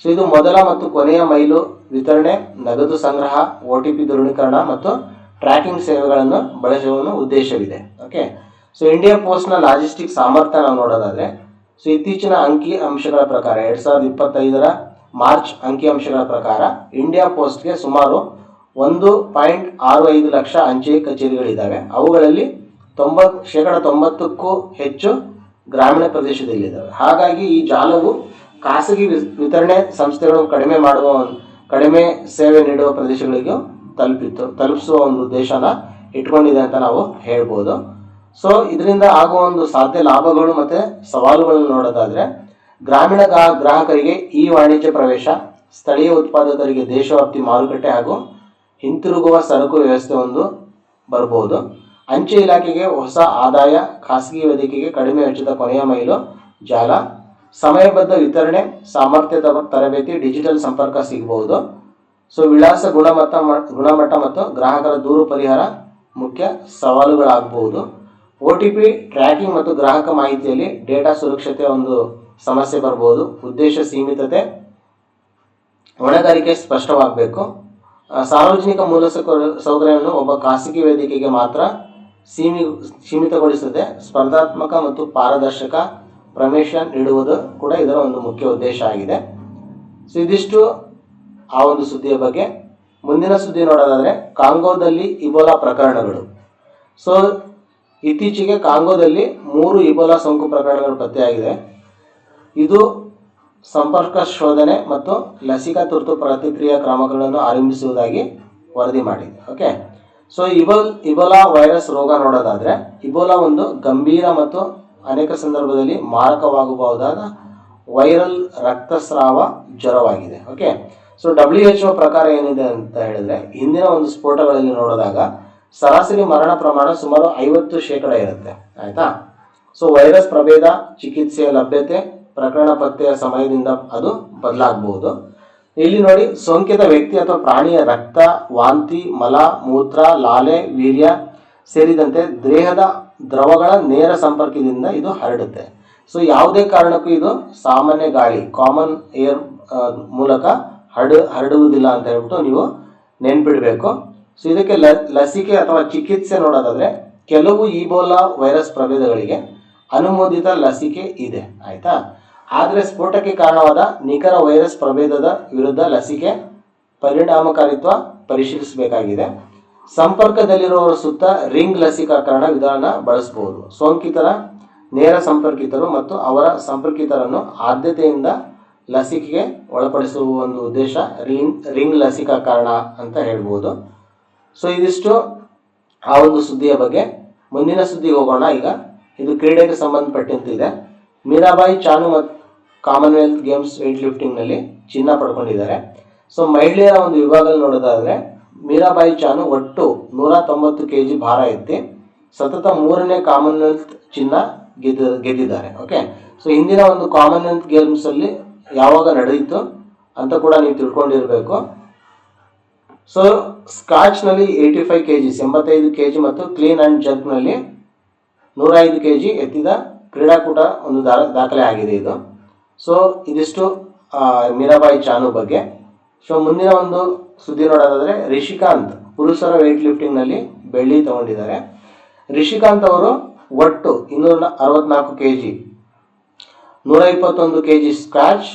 ಸೊ ಇದು ಮೊದಲ ಮತ್ತು ಕೊನೆಯ ಮೈಲು ವಿತರಣೆ, ನಗದು ಸಂಗ್ರಹ, OTP ದೃಢೀಕರಣ ಮತ್ತು ಟ್ರ್ಯಾಕಿಂಗ್ ಸೇವೆಗಳನ್ನು ಬಳಸುವ ಉದ್ದೇಶವಿದೆ. ಓಕೆ, ಸೊ ಇಂಡಿಯಾ ಪೋಸ್ಟ್ನ ಲಾಜಿಸ್ಟಿಕ್ ಸಾಮರ್ಥ್ಯ ನಾವು ನೋಡೋದಾದರೆ, ಸೊ ಇತ್ತೀಚಿನ ಅಂಕಿ ಅಂಶಗಳ ಪ್ರಕಾರ 2025ರ ಮಾರ್ಚ್ ಅಂಕಿ ಅಂಶಗಳ ಪ್ರಕಾರ ಇಂಡಿಯಾ ಪೋಸ್ಟ್ಗೆ ಸುಮಾರು 1.65 ಲಕ್ಷ ಅಂಚೆ ಕಚೇರಿಗಳಿದ್ದಾವೆ. ಅವುಗಳಲ್ಲಿ 90% ಹೆಚ್ಚು ಗ್ರಾಮೀಣ ಪ್ರದೇಶದಲ್ಲಿದ್ದಾವೆ. ಹಾಗಾಗಿ ಈ ಜಾಲವು ಖಾಸಗಿ ವಿತರಣೆ ಸಂಸ್ಥೆಗಳು ಕಡಿಮೆ ಸೇವೆ ನೀಡುವ ಪ್ರದೇಶಗಳಿಗೂ ತಲುಪಿಸುವ ಒಂದು ಉದ್ದೇಶನ ಇಟ್ಕೊಂಡಿದೆ ಅಂತ ನಾವು ಹೇಳ್ಬೋದು. ಸೊ ಇದರಿಂದ ಆಗುವ ಒಂದು ಸಾಧ್ಯ ಲಾಭಗಳು ಮತ್ತು ಸವಾಲುಗಳನ್ನು ನೋಡೋದಾದರೆ, ಗ್ರಾಮೀಣ ಗ್ರಾಹಕರಿಗೆ ಈ ವಾಣಿಜ್ಯ ಪ್ರವೇಶ, ಸ್ಥಳೀಯ ಉತ್ಪಾದಕರಿಗೆ ದೇಶವ್ಯಾಪ್ತಿ ಮಾರುಕಟ್ಟೆ ಹಾಗೂ ಹಿಂತಿರುಗುವ ಸರಕು ವ್ಯವಸ್ಥೆ ಒಂದು ಬರ್ಬೋದು. ಅಂಚೆ ಇಲಾಖೆಗೆ ಹೊಸ ಆದಾಯ, ಖಾಸಗಿ ವೇದಿಕೆಗೆ ಕಡಿಮೆ ವೆಚ್ಚದ ಕೊನೆಯ ಮೈಲು ಜಾಲ, ಸಮಯಬದ್ಧ ವಿತರಣೆ, ಸಾಮರ್ಥ್ಯದ ತರಬೇತಿ, ಡಿಜಿಟಲ್ ಸಂಪರ್ಕ ಸಿಗಬಹುದು. ಸೊ ವಿಳಾಸ, ಗುಣಮಟ್ಟ ಮತ್ತು ಗ್ರಾಹಕರ ದೂರು ಪರಿಹಾರ ಮುಖ್ಯ ಸವಾಲುಗಳಾಗಬಹುದು. OTP ಟ್ರ್ಯಾಕಿಂಗ್ ಮತ್ತು ಗ್ರಾಹಕ ಮಾಹಿತಿಯಲ್ಲಿ ಡೇಟಾ ಸುರಕ್ಷತೆ ಒಂದು ಸಮಸ್ಯೆ ಬರ್ಬೋದು. ಉದ್ದೇಶ ಸೀಮಿತತೆ, ಹೊಣೆಗಾರಿಕೆ ಸ್ಪಷ್ಟವಾಗಬೇಕು. ಸಾರ್ವಜನಿಕ ಮೂಲಸೌಕರ್ಯವನ್ನು ಒಬ್ಬ ಖಾಸಗಿ ವೇದಿಕೆಗೆ ಮಾತ್ರ ಸೀಮಿತಗೊಳಿಸದೆ ಸ್ಪರ್ಧಾತ್ಮಕ ಮತ್ತು ಪಾರದರ್ಶಕ ಪ್ರವೇಶ ನೀಡುವುದು ಕೂಡ ಇದರ ಒಂದು ಮುಖ್ಯ ಉದ್ದೇಶ ಆಗಿದೆ. ಸೊ ಇದಿಷ್ಟು ಆ ಒಂದು ಸುದ್ದಿಯ ಬಗ್ಗೆ. ಮುಂದಿನ ಸುದ್ದಿ ನೋಡೋದಾದರೆ, ಕಾಂಗೋದಲ್ಲಿ ಇಬೋಲಾ ಪ್ರಕರಣಗಳು. ಸೊ ಇತ್ತೀಚೆಗೆ ಕಾಂಗೋದಲ್ಲಿ 3 ಇಬೋಲಾ ಸೋಂಕು ಪ್ರಕರಣಗಳು ಪತ್ತೆಯಾಗಿದೆ. ಇದು ಸಂಪರ್ಕ ಶೋಧನೆ ಮತ್ತು ಲಸಿಕಾ ತುರ್ತು ಪ್ರತಿಕ್ರಿಯಾ ಕ್ರಮಗಳನ್ನು ಆರಂಭಿಸುವುದಾಗಿ ವರದಿ ಮಾಡಿದೆ. ಓಕೆ, ಸೊ ಇಬೋಲಾ ವೈರಸ್ ರೋಗ ನೋಡೋದಾದರೆ, ಇಬೋಲಾ ಒಂದು ಗಂಭೀರ ಮತ್ತು ಅನೇಕ ಸಂದರ್ಭದಲ್ಲಿ ಮಾರಕವಾಗಬಹುದಾದ ವೈರಲ್ ರಕ್ತಸ್ರಾವ ಜ್ವರವಾಗಿದೆ. ಓಕೆ, ಸೊ WHO ಪ್ರಕಾರ ಏನಿದೆ ಅಂತ ಹೇಳಿದ್ರೆ, ಹಿಂದಿನ ಒಂದು ಸ್ಫೋಟಗಳಲ್ಲಿ ನೋಡಿದಾಗ ಸರಾಸರಿ ಮರಣ ಪ್ರಮಾಣ ಸುಮಾರು 50% ಇರುತ್ತೆ. ಆಯಿತಾ. ಸೊ ವೈರಸ್ ಪ್ರಭೇದ, ಚಿಕಿತ್ಸೆಯ ಲಭ್ಯತೆ, ಪ್ರಕರಣ ಪತ್ತೆಯ ಸಮಯದಿಂದ ಅದು ಬದಲಾಗಬಹುದು. ಇಲ್ಲಿ ನೋಡಿ, ಸೋಂಕಿತ ವ್ಯಕ್ತಿ ಅಥವಾ ಪ್ರಾಣಿಯ ರಕ್ತ, ವಾಂತಿ, ಮಲ, ಮೂತ್ರ, ಲಾಲೆ, ವೀರ್ಯ ಸೇರಿದಂತೆ ದೇಹದ ದ್ರವಗಳ ನೇರ ಸಂಪರ್ಕದಿಂದ ಇದು ಹರಡುತ್ತೆ. ಸೊ ಯಾವುದೇ ಕಾರಣಕ್ಕೂ ಇದು ಸಾಮಾನ್ಯ ಗಾಳಿ, ಕಾಮನ್ ಏರ್ ಮೂಲಕ ಹರಡುವುದಿಲ್ಲ ಅಂತ ಹೇಳ್ಬಿಟ್ಟು ನೀವು ನೆನ್ಪಿಡಬೇಕು. ಸೊ ಇದಕ್ಕೆ ಲಸಿಕೆ ಅಥವಾ ಚಿಕಿತ್ಸೆ ನೋಡೋದಾದರೆ, ಕೆಲವು ಇಬೋಲಾ ವೈರಸ್ ಪ್ರಭೇದಗಳಿಗೆ ಅನುಮೋದಿತ ಲಸಿಕೆ ಇದೆ. ಆಯಿತಾ. ಆದರೆ ಸ್ಫೋಟಕ್ಕೆ ಕಾರಣವಾದ ನಿಖರ ವೈರಸ್ ಪ್ರಭೇದದ ವಿರುದ್ಧ ಲಸಿಕೆ ಪರಿಣಾಮಕಾರಿತ್ವ ಪರಿಶೀಲಿಸಬೇಕಾಗಿದೆ. ಸಂಪರ್ಕದಲ್ಲಿರುವವರ ಸುತ್ತ ರಿಂಗ್ ಲಸಿಕಾಕರಣ ವಿಧಾನ ಬಳಸಬಹುದು. ಸೋಂಕಿತರ ನೇರ ಸಂಪರ್ಕಿತರು ಮತ್ತು ಅವರ ಸಂಪರ್ಕಿತರನ್ನು ಆದ್ಯತೆಯಿಂದ ಲಸಿಕೆಗೆ ಒಳಪಡಿಸುವ ಒಂದು ಉದ್ದೇಶ ರಿಂಗ್ ಲಸಿಕಾಕರಣ ಅಂತ ಹೇಳ್ಬೋದು. ಸೊ ಇದಿಷ್ಟು ಆ ಒಂದು ಸುದ್ದಿಯ ಬಗ್ಗೆ. ಮುಂದಿನ ಸುದ್ದಿಗೆ ಹೋಗೋಣ. ಈಗ ಇದು ಕ್ರೀಡೆಗೆ ಸಂಬಂಧಪಟ್ಟಂತಿದೆ. ಮೀರಾಬಾಯಿ ಚಾನು ಮತ್ತು ಕಾಮನ್ವೆಲ್ತ್ ಗೇಮ್ಸ್ ವೇಟ್ ಲಿಫ್ಟಿಂಗ್ನಲ್ಲಿ ಚಿನ್ನ ಪಡ್ಕೊಂಡಿದ್ದಾರೆ. ಸೊ ಮಹಿಳೆಯರ ಒಂದು ವಿಭಾಗದಲ್ಲಿ ನೋಡೋದಾದರೆ ಮೀರಾಬಾಯಿ ಚಾನು ಒಟ್ಟು 190 kg ಭಾರ ಎತ್ತಿ ಸತತ 3ನೇ ಕಾಮನ್ವೆಲ್ತ್ ಚಿನ್ನ ಗೆದ್ದಿದ್ದಾರೆ. ಓಕೆ, ಸೊ ಹಿಂದಿನ ಒಂದು ಕಾಮನ್ವೆಲ್ತ್ ಗೇಮ್ಸಲ್ಲಿ ಯಾವಾಗ ನಡೆಯಿತು ಅಂತ ಕೂಡ ನೀವು ತಿಳ್ಕೊಂಡಿರಬೇಕು. ಸೊ ಸ್ಕಾಚ್ನಲ್ಲಿ 85 kg 85 kg ಮತ್ತು ಕ್ಲೀನ್ ಆ್ಯಂಡ್ ಜರ್ಕ್ನಲ್ಲಿ 105 kg ಎತ್ತಿದ ಕ್ರೀಡಾಕೂಟ ಒಂದು ದಾಖಲೆ ಆಗಿದೆ ಇದು. ಸೊ ಇದಿಷ್ಟು ಮೀರಾಬಾಯಿ ಚಾನು ಬಗ್ಗೆ. ಸೊ ಮುಂದಿನ ಒಂದು ಸುದ್ದಿ ನೋಡೋದಾದರೆ ರಿಷಿಕಾಂತ್ ಪುರುಷರ ವೆಯ್ಟ್ ಲಿಫ್ಟಿಂಗ್ನಲ್ಲಿ ಬೆಳ್ಳಿ ತಗೊಂಡಿದ್ದಾರೆ. ರಿಷಿಕಾಂತ್ ಅವರು ಒಟ್ಟು 264 kg 121 kg ಸ್ಕ್ವಾಚ್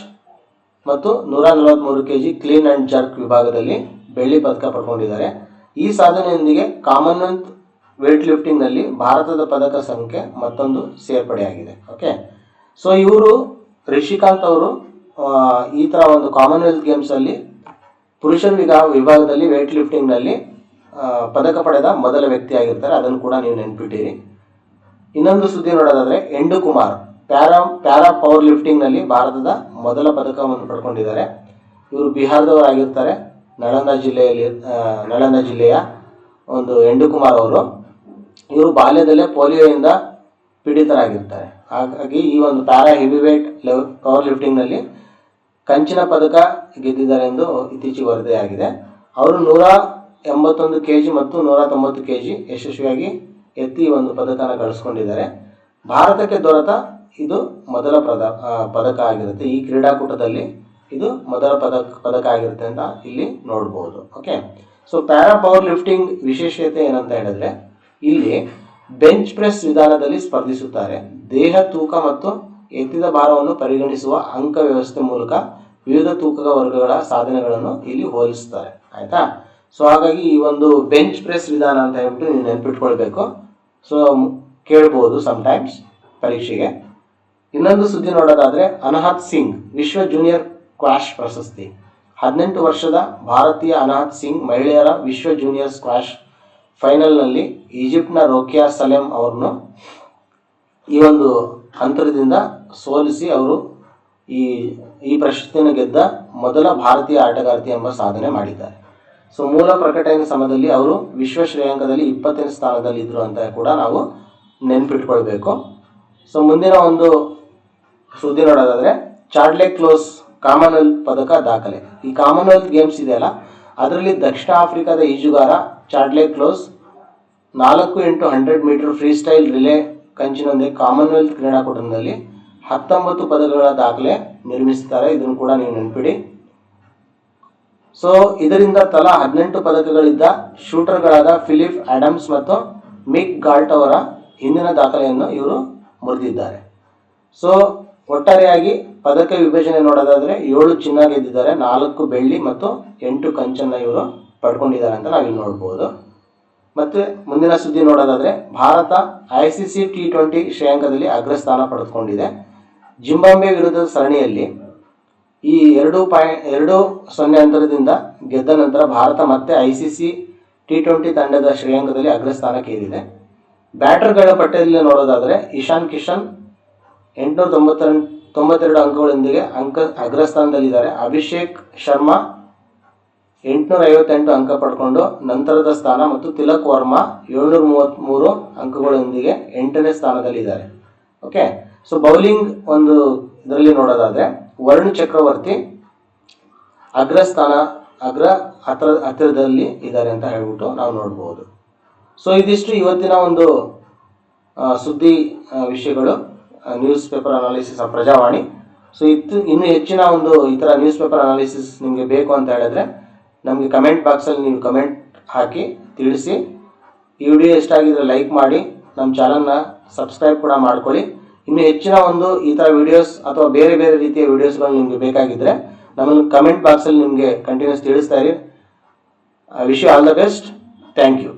ಮತ್ತು 143 kg ಕ್ಲೀನ್ ಆ್ಯಂಡ್ ಜರ್ಕ್ ವಿಭಾಗದಲ್ಲಿ ಬೆಳ್ಳಿ ಪದಕ ಪಡ್ಕೊಂಡಿದ್ದಾರೆ. ಈ ಸಾಧನೆಯೊಂದಿಗೆ ಕಾಮನ್ವೆಲ್ತ್ ವೇಟ್ ಲಿಫ್ಟಿಂಗ್ನಲ್ಲಿ ಭಾರತದ ಪದಕ ಸಂಖ್ಯೆ ಮತ್ತೊಂದು ಸೇರ್ಪಡೆಯಾಗಿದೆ. ಓಕೆ, ಸೊ ಇವರು ರಿಷಿಕಾಂತ್ ಅವರು ಈ ಥರ ಒಂದು ಕಾಮನ್ವೆಲ್ತ್ ಗೇಮ್ಸಲ್ಲಿ ಪುರುಷರ ವಿಭಾಗದಲ್ಲಿ ವೇಟ್ ಲಿಫ್ಟಿಂಗ್ನಲ್ಲಿ ಪದಕ ಪಡೆದ ಮೊದಲ ವ್ಯಕ್ತಿ ಆಗಿರ್ತಾರೆ. ಅದನ್ನು ಕೂಡ ನೀವು ನೆನ್ಪಿಟ್ಟಿರಿ. ಇನ್ನೊಂದು ಸುದ್ದಿ ನೋಡೋದಾದರೆ ಎಂಡು ಕುಮಾರ್ ಪ್ಯಾರಾ ಪವರ್ ಲಿಫ್ಟಿಂಗ್ನಲ್ಲಿ ಭಾರತದ ಮೊದಲ ಪದಕವನ್ನು ಪಡ್ಕೊಂಡಿದ್ದಾರೆ. ಇವರು ಬಿಹಾರದವರಾಗಿರ್ತಾರೆ. ನಳಂದ ಜಿಲ್ಲೆಯ ಒಂದು ಎಂಡು ಕುಮಾರ್ ಅವರು. ಇವರು ಬಾಲ್ಯದಲ್ಲೇ ಪೋಲಿಯೋಯಿಂದ ಪೀಡಿತರಾಗಿರ್ತಾರೆ. ಹಾಗಾಗಿ ಈ ಒಂದು ಪ್ಯಾರಾ ಹೆವಿವೇಟ್ ಪವರ್ ಲಿಫ್ಟಿಂಗ್ನಲ್ಲಿ ಕಂಚಿನ ಪದಕ ಗೆದ್ದಿದ್ದಾರೆ ಎಂದು ಇತ್ತೀಚೆಗೆ ವರದಿಯಾಗಿದೆ. ಅವರು 181 kg ಮತ್ತು 190 kg ಯಶಸ್ವಿಯಾಗಿ ಎತ್ತಿ ಒಂದು ಪದಕನ ಗಳಿಸ್ಕೊಂಡಿದ್ದಾರೆ. ಭಾರತಕ್ಕೆ ದೊರೆತ ಇದು ಮೊದಲ ಪದಕ ಆಗಿರುತ್ತೆ. ಈ ಕ್ರೀಡಾಕೂಟದಲ್ಲಿ ಇದು ಮೊದಲ ಪದಕ ಆಗಿರುತ್ತೆ ಅಂತ ಇಲ್ಲಿ ನೋಡ್ಬೋದು. Okay, so para power lifting ವಿಶೇಷತೆ ಏನಂತ ಹೇಳಿದ್ರೆ ಇಲ್ಲಿ ಬೆಂಚ್ ಪ್ರೆಸ್ ವಿಧಾನದಲ್ಲಿ ಸ್ಪರ್ಧಿಸುತ್ತಾರೆ. ದೇಹ ತೂಕ ಮತ್ತು ಎತ್ತಿದ ಭಾರವನ್ನು ಪರಿಗಣಿಸುವ ಅಂಕ ವ್ಯವಸ್ಥೆ ಮೂಲಕ ವಿವಿಧ ತೂಕದ ವರ್ಗಗಳ ಸಾಧನೆಗಳನ್ನು ಇಲ್ಲಿ ಹೋಲಿಸ್ತಾರೆ. ಆಯ್ತಾ? ಸೊ ಹಾಗಾಗಿ ಈ ಒಂದು ಬೆಂಚ್ ಪ್ರೆಸ್ ವಿಧಾನ ಅಂತ ಹೇಳ್ಬಿಟ್ಟು ನೀವು ನೆನ್ಪಿಟ್ಕೊಳ್ಬೇಕು. ಸೊ ಕೇಳ್ಬೋದು ಸಮಟೈಮ್ಸ್ ಪರೀಕ್ಷೆಗೆ. ಇನ್ನೊಂದು ಸುದ್ದಿ ನೋಡೋದಾದರೆ ಅನಹತ್ ಸಿಂಗ್ ವಿಶ್ವ ಜೂನಿಯರ್ ಸ್ಕ್ವಾಷ್ ಪ್ರಶಸ್ತಿ. 18 ವರ್ಷದ ಭಾರತೀಯ ಅನಹತ್ ಸಿಂಗ್ ಮಹಿಳೆಯರ ವಿಶ್ವ ಜೂನಿಯರ್ ಸ್ಕ್ವಾಷ್ ಫೈನಲ್ನಲ್ಲಿ ಈಜಿಪ್ಟ್ನ ರೋಕಿಯಾ ಸಲೆಂ ಅವರನ್ನು ಈ ಒಂದು ಅಂತರದಿಂದ ಸೋಲಿಸಿ ಅವರು ಈ ಪ್ರಶಸ್ತಿಯನ್ನು ಗೆದ್ದ ಮೊದಲ ಭಾರತೀಯ ಆಟಗಾರ್ತಿ ಎಂಬ ಸಾಧನೆ ಮಾಡಿದ್ದಾರೆ. ಸೊ ಮೂಲ ಪ್ರಕಟಣೆ ಸಮಯದಲ್ಲಿ ಅವರು ವಿಶ್ವ ಶ್ರೇಯಾಂಕದಲ್ಲಿ 20ನೇ ಸ್ಥಾನದಲ್ಲಿದ್ದರು ಅಂತ ಕೂಡ ನಾವು ನೆನ್ಪಿಟ್ಕೊಳ್ಬೇಕು. ಸೊ ಮುಂದಿನ ಒಂದು ಸುದ್ದಿ ನೋಡೋದಾದರೆ ಚಾರ್ಲ್ಸ್ ಕ್ಲೋಸ್ ಕಾಮನ್ವೆಲ್ತ್ ಪದಕ ದಾಖಲೆ. ಈ ಕಾಮನ್ವೆಲ್ತ್ ಗೇಮ್ಸ್ ಇದೆಯಲ್ಲ, ಅದರಲ್ಲಿ ದಕ್ಷಿಣ ಆಫ್ರಿಕಾದ ಈಜುಗಾರ Charles Clos 4x100 metre freestyle relay ಕಂಚಿನೊಂದಿಗೆ ಕಾಮನ್ವೆಲ್ತ್ ಕ್ರೀಡಾಕೂಟದಲ್ಲಿ 19 ಪದಕಗಳ ದಾಖಲೆ ನಿರ್ಮಿಸುತ್ತಾರೆ. ಇದನ್ನು ಕೂಡ ನೀವು ನೆನಪಿಡಿ. ಸೊ ಇದರಿಂದ ತಲಾ 18 ಪದಕಗಳಿದ್ದ ಶೂಟರ್ಗಳಾದ ಫಿಲಿಪ್ ಆಡಮ್ಸ್ ಮತ್ತು ಮಿಕ್ ಗಾಲ್ಟ್ ಅವರ ಹಿಂದಿನ ದಾಖಲೆಯನ್ನು ಇವರು ಮುರಿದಿದ್ದಾರೆ. ಸೊ ಒಟ್ಟಾರೆಯಾಗಿ ಪದಕ ವಿಭಜನೆ ನೋಡೋದಾದರೆ 7 ಚಿನ್ನ ಗೆದ್ದಿದ್ದಾರೆ, 4 ಬೆಳ್ಳಿ ಮತ್ತು 8 ಕಂಚನ್ನು ಇವರು ಪಡ್ಕೊಂಡಿದ್ದಾರೆ ಅಂತ ನಾವಿಲ್ಲಿ ನೋಡ್ಬೋದು. ಮತ್ತು ಮುಂದಿನ ಸುದ್ದಿ ನೋಡೋದಾದರೆ ಭಾರತ ICC T20 ಶ್ರೇಯಾಂಕದಲ್ಲಿ ಅಗ್ರಸ್ಥಾನ ಪಡೆದುಕೊಂಡಿದೆ. ಜಿಂಬಾಬ್ವೆ ವಿರುದ್ಧದ ಸರಣಿಯಲ್ಲಿ ಈ 2-0 ಅಂತರದಿಂದ ಗೆದ್ದ ನಂತರ ಭಾರತ ಮತ್ತೆ ICC T20 ತಂಡದ ಶ್ರೇಯಾಂಕದಲ್ಲಿ ಅಗ್ರಸ್ಥಾನಕ್ಕೆ ಏರಿದೆ. ಬ್ಯಾಟರ್ಗಳ ಪಟ್ಟಿಯಲ್ಲಿ ನೋಡೋದಾದರೆ ಇಶಾನ್ ಕಿಶನ್ 892 ಅಂಕಗಳೊಂದಿಗೆ ಅಗ್ರಸ್ಥಾನದಲ್ಲಿದ್ದಾರೆ. ಅಭಿಷೇಕ್ ಶರ್ಮಾ 858 ಅಂಕ ಪಡ್ಕೊಂಡು ನಂತರದ ಸ್ಥಾನ ಮತ್ತು ತಿಲಕ್ ವರ್ಮಾ 733 ಅಂಕಗಳೊಂದಿಗೆ 8ನೇ ಸ್ಥಾನದಲ್ಲಿದ್ದಾರೆ. ಓಕೆ, ಸೊ ಬೌಲಿಂಗ್ ಒಂದು ಇದರಲ್ಲಿ ನೋಡೋದಾದರೆ ವರುಣ್ ಚಕ್ರವರ್ತಿ ಹತ್ತಿರದಲ್ಲಿ ಇದ್ದಾರೆ ಅಂತ ಹೇಳ್ಬಿಟ್ಟು ನಾವು ನೋಡ್ಬೋದು. ಸೊ ಇದಿಷ್ಟು ಇವತ್ತಿನ ಒಂದು ಸುದ್ದಿ ವಿಷಯಗಳು, news paper analysis of Prajavani. So ಇನ್ನು ಹೆಚ್ಚಿನ ಒಂದು ಈ ಥರ ನ್ಯೂಸ್ ಪೇಪರ್ ಅನಾಲಿಸಿಸ್ ನಿಮಗೆ ಬೇಕು ಅಂತ ಹೇಳಿದ್ರೆ ನಮಗೆ ಕಮೆಂಟ್ ಬಾಕ್ಸಲ್ಲಿ ನೀವು ಕಮೆಂಟ್ ಹಾಕಿ ತಿಳಿಸಿ. ಈ ವಿಡಿಯೋ ಎಷ್ಟಾಗಿದ್ರೆ ಲೈಕ್ ಮಾಡಿ, ನಮ್ಮ ಚಾನಲ್ನ ಸಬ್ಸ್ಕ್ರೈಬ್ ಕೂಡ ಮಾಡ್ಕೊಳ್ಳಿ. ಇನ್ನು ಹೆಚ್ಚಿನ ಒಂದು ಈ ಥರ ವಿಡಿಯೋಸ್ ಅಥವಾ ಬೇರೆ ಬೇರೆ ರೀತಿಯ ವಿಡಿಯೋಸ್ಗಳು ನಿಮಗೆ ಬೇಕಾಗಿದ್ದರೆ ನಮ್ಮನ್ನು ಕಮೆಂಟ್ ಬಾಕ್ಸಲ್ಲಿ ನಿಮಗೆ ಕಂಟಿನ್ಯೂಸ್ ತಿಳಿಸ್ತಾ ಇರಿ. Wish you all the best. Thank you.